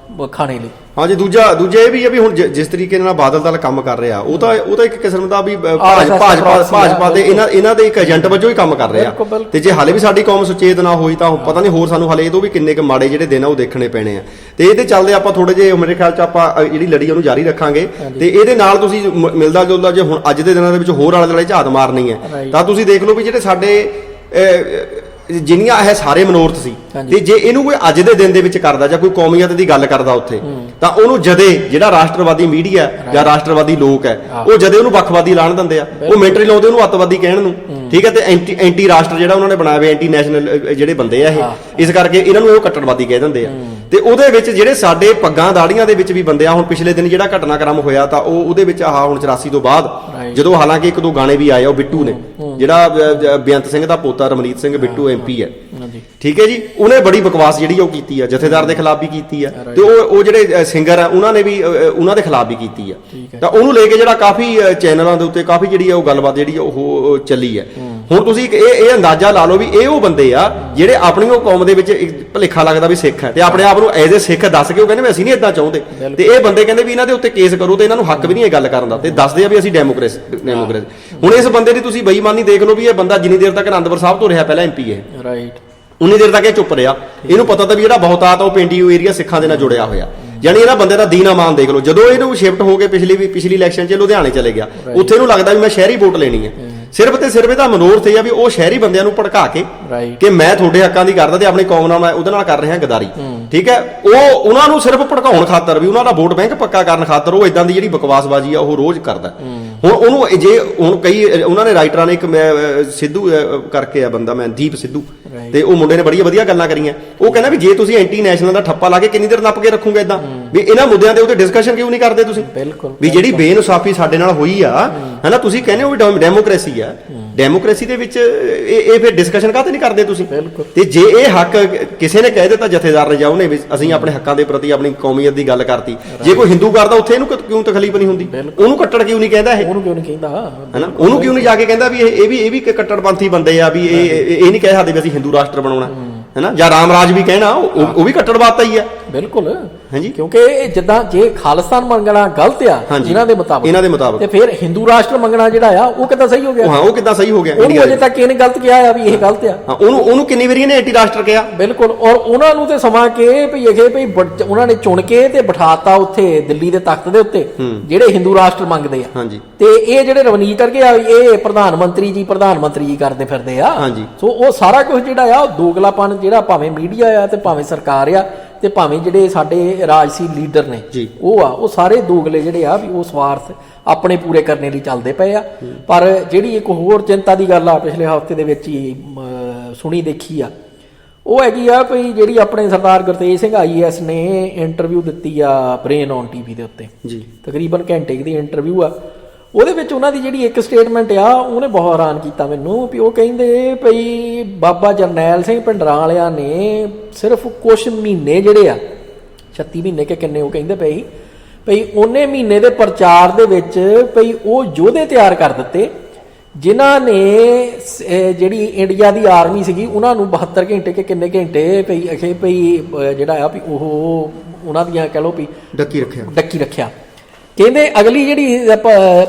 ਖਾਣੇ ਲਈ। ਹਾਂਜੀ, ਦੂਜਾ ਇਹ ਵੀ ਹੈ ਵੀ ਹੁਣ ਜਿਸ ਤਰੀਕੇ ਨਾਲ ਬਾਦਲ ਦਲ ਕੰਮ ਕਰ ਰਿਹਾ ਉਹ ਤਾਂ ਇੱਕ ਕਿਸਮ ਦਾ ਵੀ ਭਾਜਪਾ ਦੇ ਇਹਨਾਂ ਦੇ ਇੱਕ ਏਜੰਟ ਵਜੋਂ ਹੀ ਕੰਮ ਕਰ ਰਿਹਾ। ਤੇ ਜੇ ਹਾਲੇ ਵੀ ਸਾਡੀ ਕੌਮ ਸੁਚੇਤ ਨਾ ਹੋਈ ਤਾਂ ਪਤਾ ਨਹੀਂ ਹੋਰ ਸਾਨੂੰ ਹਾਲੇ ਇਹ ਤੋਂ ਵੀ ਕਿੰਨੇ ਕੁ ਮਾੜੇ ਜਿਹੜੇ ਦਿਨ ਆ ਉਹ ਦੇਖਣੇ ਪੈਣੇ ਆ। ਤੇ ਇਹਦੇ ਚੱਲਦੇ ਆਪਾਂ ਥੋੜੇ ਜਿਹੇ ਮੇਰੇ ਖਿਆਲ ਚ ਆਪਾਂ ਜਿਹੜੀ ਲੜੀ ਉਹਨੂੰ ਜਾਰੀ ਰੱਖਾਂਗੇ। ਤੇ ਇਹਦੇ ਨਾਲ ਤੁਸੀਂ ਮਿਲਦਾ ਜੁਲਦਾ ਜੇ ਹੁਣ ਅੱਜ ਦੇ ਦਿਨਾਂ ਦੇ ਵਿੱਚ ਹੋਰ ਆਲੇ ਦੁਆਲੇ ਝਾਤ ਮਾਰਨੀ ਹੈ ਤਾਂ ਤੁਸੀਂ ਦੇਖ ਲਓ ਵੀ ਜਿਹੜੇ ਸਾਡੇ ਜਿੰਨੀਆਂ ਇਹ ਸਾਰੇ ਮਨੋਰਥ ਸੀ ਤੇ ਜੇ ਇਹਨੂੰ ਕੋਈ ਅੱਜ ਦੇ ਦਿਨ ਦੇ ਵਿੱਚ ਕਰਦਾ ਜਾਂ ਕੋਈ ਕੌਮੀਅਤ ਦੀ ਗੱਲ ਕਰਦਾ ਉੱਥੇ ਤਾਂ ਉਹਨੂੰ ਜਦੇ ਜਿਹੜਾ ਰਾਸ਼ਟਰਵਾਦੀ ਮੀਡੀਆ ਜਾਂ ਰਾਸ਼ਟਰਵਾਦੀ ਲੋਕ ਹੈ ਉਹ ਜਦੇ ਉਹਨੂੰ ਵੱਖਵਾਦੀ ਐਲਾਨ ਦਿੰਦੇ ਆ। ਉਹ ਮਿੰਟਰੀ ਲਾਉਂਦੇ ਉਹਨੂੰ ਅੱਤਵਾਦੀ ਕਹਿਣ ਨੂੰ, ਠੀਕ ਹੈ। ਤੇ ਐਂਟੀ ਰਾਸ਼ਟਰ ਜਿਹੜਾ ਉਹਨਾਂ ਨੇ ਬਣਾਇਆ ਹੋਇਆ ਐਂਟੀ ਨੈਸ਼ਨਲ ਜਿਹੜੇ ਬੰਦੇ ਆ ਇਹ, ਇਸ ਕਰਕੇ ਇਹਨਾਂ ਨੂੰ ਉਹ ਕੱਟੜਵਾਦੀ ਕਹਿ ਦਿੰਦੇ ਆ। ਤੇ ਉਹਦੇ ਵਿੱਚ ਜਿਹੜੇ ਸਾਡੇ ਪੱਗਾਂ ਦਾੜੀਆਂ ਦੇ ਵਿੱਚ ਵੀ ਬੰਦੇ ਆ, ਹੁਣ ਪਿਛਲੇ ਦਿਨ ਜਿਹੜਾ ਘਟਨਾਕ੍ਰਮ ਹੋਇਆ ਤਾਂ ਉਹਦੇ ਵਿੱਚ ਹੁਣ 84 ਤੋਂ ਬਾਅਦ ਜਦੋਂ ਹਾਲਾਂਕਿ ਇੱਕ ਦੋ ਗਾਣੇ ਵੀ ਆਏ ਉਹ ਬਿੱਟੂ ਨੇ ਜਿਹੜਾ ਬੇਅੰਤ ਸਿੰਘ ਦਾ ਪੋਤਾ ਰਮਨੀਤ ਸਿੰਘ ਬਿੱਟੂ MP ਹੈ, ਠੀਕ ਹੈ ਜੀ, ਉਹਨੇ ਬੜੀ ਬਕਵਾਸ ਜਿਹੜੀ ਉਹ ਕੀਤੀ ਆ, ਜਥੇਦਾਰ ਦੇ ਖਿਲਾਫ ਵੀ ਕੀਤੀ ਆ ਤੇ ਉਹ ਜਿਹੜੇ ਸਿੰਗਰ ਆ ਉਹਨਾਂ ਨੇ ਵੀ ਉਹਨਾਂ ਦੇ ਖਿਲਾਫ ਵੀ ਕੀਤੀ ਆ। ਤਾਂ ਉਹਨੂੰ ਲੈ ਕੇ ਜਿਹੜਾ ਕਾਫੀ ਚੈਨਲਾਂ ਦੇ ਉੱਤੇ ਕਾਫੀ ਜਿਹੜੀ ਆ ਉਹ ਗੱਲਬਾਤ ਜਿਹੜੀ ਉਹ ਚੱਲੀ ਹੈ। ਹੁਣ ਤੁਸੀਂ ਇਹ ਅੰਦਾਜ਼ਾ ਲਾ ਲਓ ਵੀ ਇਹ ਉਹ ਬੰਦੇ ਆ ਜਿਹੜੇ ਆਪਣੀ ਉਹ ਕੌਮ ਦੇ ਵਿੱਚ ਭੁਲੇਖਾ ਲੱਗਦਾ ਵੀ ਸਿੱਖ ਹੈ ਤੇ ਆਪਣੇ ਆਪ ਨੂੰ ਐਜ਼ ਏ ਸਿੱਖ ਦੱਸ ਕੇ ਉਹ ਕਹਿੰਦੇ ਵੀ ਅਸੀਂ ਨਹੀਂ ਏਦਾਂ ਚਾਹੁੰਦੇ। ਤੇ ਇਹ ਬੰਦੇ ਕਹਿੰਦੇ ਵੀ ਇਹਨਾਂ ਦੇ ਉੱਤੇ ਕੇਸ ਕਰੋ ਤੇ ਇਹਨਾਂ ਨੂੰ ਹੱਕ ਵੀ ਨਹੀਂ ਇਹ ਗੱਲ ਕਰਨ ਦਾ, ਤੇ ਦੱਸਦੇ ਆ ਵੀ ਅਸੀਂ ਡੈਮੋਕ੍ਰੇਸੀ। ਹੁਣ ਇਸ ਬੰਦੇ ਦੀ ਤੁਸੀਂ ਬੇਈਮਾਨੀ ਦੇਖ ਲਓ ਵੀ ਇਹ ਬੰਦਾ ਜਿੰਨੀ ਦੇਰ ਤੱਕ ਅਨੰਦਪੁਰ ਸਾਹਿਬ ਤੋਂ ਰਿਹਾ ਪਹਿਲਾਂ MP ਹੈ, ਰਾਈਟ, ਉਨੀ ਦੇਰ ਤੱਕ ਇਹ ਚੁੱਪ ਰਿਹਾ। ਇਹਨੂੰ ਪਤਾ ਤਾਂ ਵੀ ਜਿਹੜਾ ਬਹੁਤਾਤ ਉਹ ਪੇਂਡੂ ਏਰੀਆ ਸਿੱਖਾਂ ਦੇ ਨਾਲ ਜੁੜਿਆ ਹੋਇਆ। ਯਾਨੀ ਇਹਨਾਂ ਬੰਦੇ ਦਾ ਦੀਨ ਅਮਾਨ ਦੇਖ ਲਓ। ਜਦੋਂ ਇਹਨੂੰ ਸ਼ਿਫਟ ਹੋ ਕੇ ਪਿਛਲੀ ਇਲੈਕਸ਼ਨ 'ਚ ਲੁਧਿਆਣੇ ਚਲੇ ਗਿਆ, ਉੱਥੇ ਇਹਨੂੰ ਲੱਗਦਾ ਵੀ ਮੈਂ ਸ਼ਹਿਰੀ ਵੋਟ ਲੈਣੀ ਹੈ। ਸਿਰਫ ਤੇ ਸਿਰਫ ਇਹਦਾ ਮਨੋਰਥ ਇਹ ਆ ਵੀ ਉਹ ਸ਼ਹਿਰੀ ਬੰਦਿਆਂ ਨੂੰ ਭੜਕਾ ਕੇ ਕਿ ਮੈਂ ਤੁਹਾਡੇ ਹੱਕਾਂ ਦੀ ਕਰਦਾ ਤੇ ਆਪਣੀ ਕੌਮ ਨਾਲ ਮੈਂ ਉਹਦੇ ਨਾਲ ਕਰ ਰਿਹਾ ਗਦਾਰੀ, ਠੀਕ ਹੈ। ਉਹ ਉਹਨਾਂ ਨੂੰ ਸਿਰਫ ਭੜਕਾਉਣ ਖਾਤਰ ਵੀ ਉਹਨਾਂ ਦਾ ਵੋਟ ਬੈਂਕ ਪੱਕਾ ਕਰਨ ਖਾਤਰ ਉਹ ਇਦਾਂ ਦੀ ਜਿਹੜੀ ਬਕਵਾਸਬਾਜ਼ੀ ਆ ਉਹ ਰੋਜ਼ ਕਰਦਾ। ਹੁਣ ਉਹਨੂੰ ਜੇ ਹੁਣ ਕਈ ਉਹਨਾਂ ਨੇ ਰਾਈਟਰਾਂ ਨੇ ਇੱਕ ਸਿੱਧੂ ਕਰਕੇ ਆ ਬੰਦਾ ਮਨਦੀਪ ਸਿੱਧੂ, ਤੇ ਉਹ ਮੁੰਡੇ ਨੇ ਬੜੀਆਂ ਵਧੀਆ ਗੱਲਾਂ ਕਰੀਆਂ। ਉਹ ਕਹਿੰਦਾ ਵੀ ਜੇ ਤੁਸੀਂ ਐਂਟੀ ਨੈਸ਼ਨਲ ਦਾ ਠੱਪਾ ਲਾ ਕੇ ਕਿੰਨੀ ਦੇਰ ਨੱਪ ਕੇ ਰੱਖੋਗੇ ਇਦਾਂ ਵੀ ਇਹਨਾਂ ਮੁੱਦਿਆਂ ਦੇ ਉੱਤੇ ਡਿਸਕਸ਼ਨ ਕਿਉਂ ਨਹੀਂ ਕਰਦੇ ਤੁਸੀਂ? ਵੀ ਜਿਹੜੀ ਬੇਇਨਸਾਫੀ ਸਾਡੇ ਨਾਲ ਹੋਈ ਆ ਹਨਾ, ਤੁਸੀਂ ਕਹਿੰਦੇ ਹੋ ਵੀ ਡੈਮੋਕ੍ਰੇਸੀ ਆ, ਡੈਮੋਕ੍ਰੇਸੀ ਦੇ ਵਿੱਚ ਇਹ ਫਿਰ ਡਿਸਕਸ਼ਨ ਕਾਹਤੇ ਨਹੀਂ ਕਰਦੇ ਤੁਸੀਂ? ਤੇ ਜੇ ਇਹ ਹੱਕ ਕਿਸੇ ਨੇ ਕਹਿ ਦਿੱਤਾ ਜਥੇਦਾਰ ਨੇ ਜਾਂ ਉਹਨੇ ਵੀ ਅਸੀਂ ਆਪਣੇ ਹੱਕਾਂ ਦੇ ਪ੍ਰਤੀ ਆਪਣੀ ਕੌਮੀਅਤ ਦੀ ਗੱਲ ਕਰਤੀ, ਜੇ ਕੋਈ ਹਿੰਦੂ ਕਰਦਾ ਉੱਥੇ ਇਹਨੂੰ ਕਿਉਂ ਤਕਲੀਫ ਨਹੀਂ ਹੁੰਦੀ? ਉਹਨੂੰ ਕੱਟੜ ਕਿਉਂ ਨਹੀਂ ਕਹਿੰਦਾ ਇਹ? ਉਹਨੂੰ ਕਿਉਂ ਨਹੀਂ ਕਹਿੰਦਾ ਹਨਾ? ਉਹਨੂੰ ਕਿਉਂ ਨਹੀਂ ਜਾ ਕੇ ਕਹਿੰਦਾ ਵੀ ਇਹ ਵੀ ਕੱਟੜਪੰਥੀ ਬੰਦੇ ਆ, ਵੀ ਇਹ ਨਹੀਂ ਕਹਿ ਸਕਦੇ ਵੀ ਅਸੀਂ ਹਿੰਦੂ ਰਾਸ਼ਟਰ ਬਣਾਉਣਾ ਹੈਨਾ, ਜਾਂ ਰਾਮ ਰਾਜ ਵੀ ਕਹਿਣਾ ਉਹ ਵੀ ਕੱਟੜਵਾਦ ਹੀ ਆ। ਬਿਲਕੁਲ, ਹਾਂਜੀ, ਕਿਉਂਕਿ ਜਿੱਦਾਂ ਜੇ ਖਾਲਿਸਤਾਨ ਮੰਗਣਾ ਗਲਤ ਆ ਇਹਨਾਂ ਦੇ ਮੁਤਾਬਕ ਤੇ ਫਿਰ ਹਿੰਦੂ ਰਾਸ਼ਟਰ ਮੰਗਣਾ ਜਿਹੜਾ ਆ ਉਹ ਕਿੱਦਾਂ ਸਹੀ ਹੋ ਗਿਆ? ਉਹ ਕਿੱਦਾਂ ਸਹੀ ਹੋ ਗਿਆ? ਉਹਨੂੰ ਅਜੇ ਤੱਕ ਇਹਨੇ ਗਲਤ ਕਿਹਾ ਆ ਵੀ ਇਹ ਗਲਤ ਆ। ਉਹਨੂੰ ਕਿੰਨੀ ਵਾਰੀ ਇਹਨੇ ਐਂਟੀ ਰਾਸ਼ਟਰ ਕਿਹਾ? ਬਿਲਕੁਲ। ਔਰ ਉਹਨਾਂ ਨੂੰ ਤੇ ਸਮਾਂ ਕੇ ਭਈ ਉਹਨਾਂ ਨੇ ਚੁਣ ਕੇ ਤੇ ਬਿਠਾਤਾ ਉੱਥੇ ਦਿੱਲੀ ਦੇ ਤਖਤ ਦੇ ਉੱਤੇ ਜਿਹੜੇ ਹਿੰਦੂ ਰਾਸ਼ਟਰ ਮੰਗਦੇ ਆ। ਤੇ ਇਹ ਜਿਹੜੇ ਰਵਨੀਤ ਕਰਕੇ ਆ ਇਹ ਪ੍ਰਧਾਨ ਮੰਤਰੀ ਜੀ ਕਰਦੇ ਫਿਰਦੇ ਆ। ਸੋ ਉਹ ਸਾਰਾ ਕੁਝ ਜਿਹੜਾ ਆ ਉਹ ਦੋਗਲਾਪਨ ਜਿਹੜਾ ਭਾਵੇਂ ਮੀਡੀਆ ਆ ਤੇ ਭਾਵੇਂ ਸਰਕਾਰ ਆ ਤੇ ਭਾਵੇਂ ਜਿਹੜੇ ਸਾਡੇ ਰਾਜਸੀ ਲੀਡਰ ਨੇ ਉਹ ਸਾਰੇ ਦੋਗਲੇ ਜਿਹੜੇ ਆ ਵੀ ਉਹ ਸਵਾਰਥ ਆਪਣੇ ਪੂਰੇ ਕਰਨੇ ਲਈ ਚੱਲਦੇ ਪਏ ਆ। ਪਰ ਜਿਹੜੀ ਇੱਕ ਹੋਰ ਚਿੰਤਾ ਦੀ ਗੱਲ ਆ ਪਿਛਲੇ ਹਫ਼ਤੇ ਦੇ ਵਿੱਚ ਹੀ ਸੁਣੀ ਦੇਖੀ ਆ, ਉਹ ਹੈਗੀ ਆ ਵੀ ਜਿਹੜੀ ਆਪਣੇ ਸਰਦਾਰ ਗੁਰਤੇਜ ਸਿੰਘ IAS ਨੇ ਇੰਟਰਵਿਊ ਦਿੱਤੀ ਆ ਬ੍ਰੇਨ ਔਨ TV ਦੇ ਉੱਤੇ, ਤਕਰੀਬਨ ਘੰਟੇ ਦੀ ਇੰਟਰਵਿਊ ਆ। ਉਹਦੇ ਵਿੱਚ ਉਹਨਾਂ ਦੀ ਜਿਹੜੀ ਇੱਕ ਸਟੇਟਮੈਂਟ ਆ ਉਹਨੇ ਬਹੁਤ ਹੈਰਾਨ ਕੀਤਾ ਮੈਨੂੰ ਵੀ ਉਹ ਕਹਿੰਦੇ ਭਈ ਬਾਬਾ ਜਰਨੈਲ ਸਿੰਘ ਭਿੰਡਰਾਂ ਵਾਲਿਆਂ ਨੇ ਸਿਰਫ ਕੁਛ ਮਹੀਨੇ ਜਿਹੜੇ ਆ 36 ਮਹੀਨੇ ਕਿ ਕਿੰਨੇ ਉਹ ਕਹਿੰਦੇ ਭਈ ਉਹਨੇ ਮਹੀਨੇ ਦੇ ਪ੍ਰਚਾਰ ਦੇ ਵਿੱਚ ਭਈ ਉਹ ਯੋਧੇ ਤਿਆਰ ਕਰ ਦਿੱਤੇ ਜਿਨ੍ਹਾਂ ਨੇ ਜਿਹੜੀ ਇੰਡੀਆ ਦੀ ਆਰਮੀ ਸੀਗੀ ਉਹਨਾਂ ਨੂੰ 72 ਘੰਟੇ ਕਿ ਕਿੰਨੇ ਘੰਟੇ ਭਈ ਜਿਹੜਾ ਆ ਵੀ ਉਹ ਉਹਨਾਂ ਦੀਆਂ ਕਹਿ ਲਓ ਵੀ ਡੱਕੀ ਰੱਖਿਆ। ਕਹਿੰਦੇ ਅਗਲੀ ਜਿਹੜੀ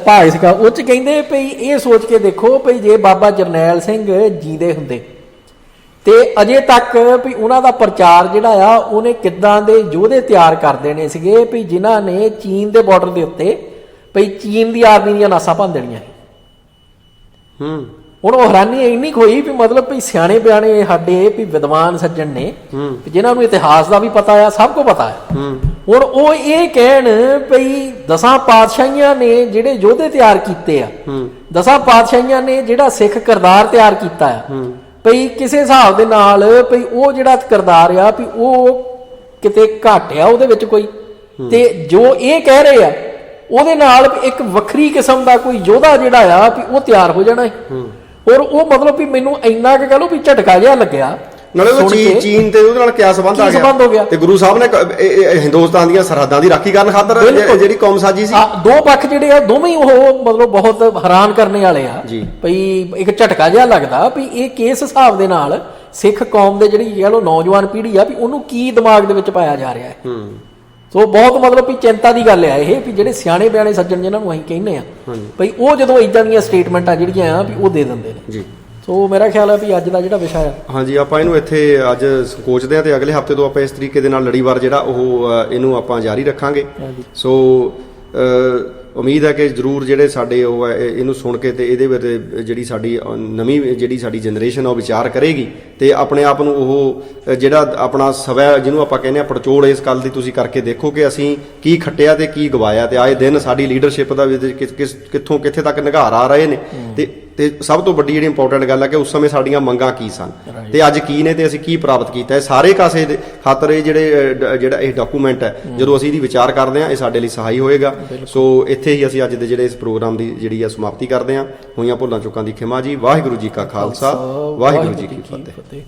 ਭਾਗ ਸੀਗਾ ਉਹ 'ਚ ਕਹਿੰਦੇ ਭਈ ਇਹ ਸੋਚ ਕੇ ਦੇਖੋ ਭਈ ਜੇ ਬਾਬਾ ਜਰਨੈਲ ਸਿੰਘ ਜੀਂਦੇ ਹੁੰਦੇ ਤੇ ਅਜੇ ਤੱਕ ਵੀ ਉਹਨਾਂ ਦਾ ਪ੍ਰਚਾਰ ਜਿਹੜਾ ਆ ਉਹਨੇ ਕਿੱਦਾਂ ਦੇ ਯੋਧੇ ਤਿਆਰ ਕਰ ਦੇਣੇ ਸੀਗੇ ਵੀ ਜਿਨ੍ਹਾਂ ਨੇ ਚੀਨ ਦੇ ਬਾਰਡਰ ਦੇ ਉੱਤੇ ਭਈ ਚੀਨ ਦੀ ਆਰਮੀ ਦੀਆਂ ਨਾਸਾਂ ਭੰਨ ਦੇਣੀਆਂ ਸੀ। ਹੁਣ ਉਹ ਹੈਰਾਨੀ ਇੰਨੀ ਹੋਈ ਵੀ ਮਤਲਬ ਵੀ ਸਿਆਣੇ ਬਿਆਣੇ ਸਾਡੇ ਵੀ ਵਿਦਵਾਨ ਸੱਜਣ ਨੇ ਜਿਨ੍ਹਾਂ ਨੂੰ ਇਤਿਹਾਸ ਦਾ ਵੀ ਪਤਾ ਆ, ਸਭ ਕੁਝ ਪਤਾ ਹੈ। ਹੁਣ ਉਹ ਇਹ ਕਹਿਣ ਭਈ 10 ਪਾਤਸ਼ਾਹੀਆਂ ਨੇ ਜਿਹੜੇ ਯੋਧੇ ਤਿਆਰ ਕੀਤੇ ਆ, 10 ਪਾਤਸ਼ਾਹੀਆਂ ਨੇ ਜਿਹੜਾ ਸਿੱਖ ਕਿਰਦਾਰ ਤਿਆਰ ਕੀਤਾ ਆ, ਭਈ ਕਿਸੇ ਹਿਸਾਬ ਦੇ ਨਾਲ ਭਈ ਉਹ ਜਿਹੜਾ ਕਿਰਦਾਰ ਆ ਵੀ ਉਹ ਕਿਤੇ ਘੱਟ ਆ ਉਹਦੇ ਵਿੱਚ ਕੋਈ, ਤੇ ਜੋ ਇਹ ਕਹਿ ਰਹੇ ਆ ਉਹਦੇ ਨਾਲ ਇੱਕ ਵੱਖਰੀ ਕਿਸਮ ਦਾ ਕੋਈ ਯੋਧਾ ਜਿਹੜਾ ਆ ਵੀ ਉਹ ਤਿਆਰ ਹੋ ਜਾਣਾ ਹੈ। ਔਰ ਉਹ ਮਤਲਬ ਵੀ ਮੈਨੂੰ ਇੰਨਾ ਕਿ ਕਹ ਲਓ ਵੀ ਝਟਕਾ ਜਿਹਾ ਲੱਗਿਆ ਨਾਲੇ ਉਹ ਸੁਣ ਕੇ ਚੀਨ ਤੇ ਉਹਦੇ ਨਾਲ ਕਿਆ ਸੰਬੰਧ ਆ ਕੀ ਸੰਬੰਧ ਹੋ ਗਿਆ? ਤੇ ਗੁਰੂ ਸਾਹਿਬ ਨੇ ਇਹ ਹਿੰਦੁਸਤਾਨ ਦੀਆਂ ਸਰਹੱਦਾਂ ਦੀ ਰਾਖੀ ਕਰਨ ਖਾਤਰ ਬਿਲਕੁਲ। ਜਿਹੜੀ ਕੌਮ ਸਾਜੀ ਸੀ। ਦੋ ਪੱਖ ਜਿਹੜੇ ਆ ਦੋਵੇਂ ਹੀ ਉਹ ਮਤਲਬ ਬਹੁਤ ਹੈਰਾਨ ਕਰਨੇ ਵਾਲੇ ਆ ਜੀ। ਭਈ ਇੱਕ ਝਟਕਾ ਜਿਹਾ ਲੱਗਦਾ ਵੀ ਇਹ ਕਿਸ ਹਿਸਾਬ ਦੇ ਨਾਲ ਸਿੱਖ ਕੌਮ ਦੇ ਜਿਹੜੀ ਕਹਿ ਲਓ ਨੌਜਵਾਨ ਪੀੜ੍ਹੀ ਆ ਵੀ ਉਹਨੂੰ ਕੀ ਦਿਮਾਗ ਦੇ ਵਿੱਚ ਪਾਇਆ ਜਾ ਰਿਹਾ ਹੈ। ਸੋ ਬਹੁਤ ਮਤਲਬ ਵੀ ਚਿੰਤਾ ਦੀ ਗੱਲ ਆ ਇਹ ਵੀ ਜਿਹੜੇ ਸਿਆਣੇ ਬਿਆਣੇ ਸੱਜਣ ਜਿਨ੍ਹਾਂ ਨੂੰ ਅਸੀਂ ਕਹਿੰਦੇ ਆ ਭਈ ਉਹ ਜਦੋਂ ਇਦਾਂ ਦੀਆਂ ਸਟੇਟਮੈਂਟਾਂ ਜਿਹੜੀਆਂ ਆ ਵੀ ਉਹ ਦੇ ਦਿੰਦੇ ਨੇ ਜੀ। ਸੋ ਮੇਰਾ ਖਿਆਲ ਹੈ ਵੀ ਅੱਜ ਦਾ ਜਿਹੜਾ ਵਿਸ਼ਾ ਆ ਹਾਂਜੀ ਆਪਾਂ ਇਹਨੂੰ ਇੱਥੇ ਅੱਜ ਸੰਕੋਚਦੇ ਹਾਂ ਤੇ ਅਗਲੇ ਹਫਤੇ ਤੋਂ ਆਪਾਂ ਇਸ ਤਰੀਕੇ ਦੇ ਨਾਲ ਲੜੀਵਾਰ ਜਿਹੜਾ ਉਹ ਇਹਨੂੰ ਆਪਾਂ ਜਾਰੀ ਰੱਖਾਂਗੇ। ਸੋ ਉਮੀਦ ਹੈ ਕਿ ਜ਼ਰੂਰ ਜਿਹੜੇ ਸਾਡੇ ਉਹ ਇਹਨੂੰ ਸੁਣ ਕੇ ਤੇ ਇਹਦੇ ਵਿੱਚ ਜਿਹੜੀ ਸਾਡੀ ਨਵੀਂ ਜਿਹੜੀ ਸਾਡੀ ਜਨਰੇਸ਼ਨ ਆ ਉਹ ਵਿਚਾਰ ਕਰੇਗੀ ਤੇ ਆਪਣੇ ਆਪ ਨੂੰ ਉਹ ਜਿਹੜਾ ਆਪਣਾ ਸਵੈ ਜਿਹਨੂੰ ਆਪਾਂ ਕਹਿੰਦੇ ਆ ਪੜਚੋਲ ਇਸ ਗੱਲ ਦੀ ਤੁਸੀਂ ਕਰਕੇ ਦੇਖੋ ਕਿ ਅਸੀਂ ਕੀ ਖੱਟਿਆ ਤੇ ਕੀ ਗਵਾਇਆ ਤੇ ਆਏ ਦਿਨ ਸਾਡੀ ਲੀਡਰਸ਼ਿਪ ਦਾ ਕਿੱਥੋਂ ਕਿੱਥੇ ਤੱਕ ਨਿਘਾਰ ਆ ਰਹੇ ਨੇ ਤੇ ਸਭ ਤੋਂ ਵੱਡੀ ਜਿਹੜੀ ਇੰਪੋਰਟੈਂਟ ਗੱਲ ਹੈ ਕਿ ਉਸ ਸਮੇਂ ਸਾਡੀਆਂ ਮੰਗਾਂ ਕੀ ਸਨ ਤੇ ਅੱਜ ਕੀ ਨੇ ਤੇ ਅਸੀਂ ਕੀ ਪ੍ਰਾਪਤ ਕੀਤਾ ਹੈ। ਸਾਰੇ ਕਾਸੇ ਦੇ ਖਾਤਰ ਇਹ ਜਿਹੜਾ ਇਹ ਡਾਕੂਮੈਂਟ ਹੈ ਜਦੋਂ ਅਸੀਂ ਇਹਦੀ ਵਿਚਾਰ ਕਰਦੇ ਹਾਂ ਇਹ ਸਾਡੇ ਲਈ ਸਹਾਈ ਹੋਏਗਾ। ਸੋ ਇੱਥੇ ਹੀ ਅਸੀਂ ਅੱਜ ਦੇ ਜਿਹੜੇ ਇਸ ਪ੍ਰੋਗਰਾਮ ਦੀ ਜਿਹੜੀ ਆ ਸਮਾਪਤੀ ਕਰਦੇ ਹਾਂ। ਹੋਈਆਂ ਭੁੱਲਾਂ ਚੁੱਕਾਂ ਦੀ ਖਿਮਾ ਜੀ। ਵਾਹਿਗੁਰੂ ਜੀ ਕਾ ਖਾਲਸਾ, ਵਾਹਿਗੁਰੂ ਜੀ ਕੀ ਫਤਿਹ।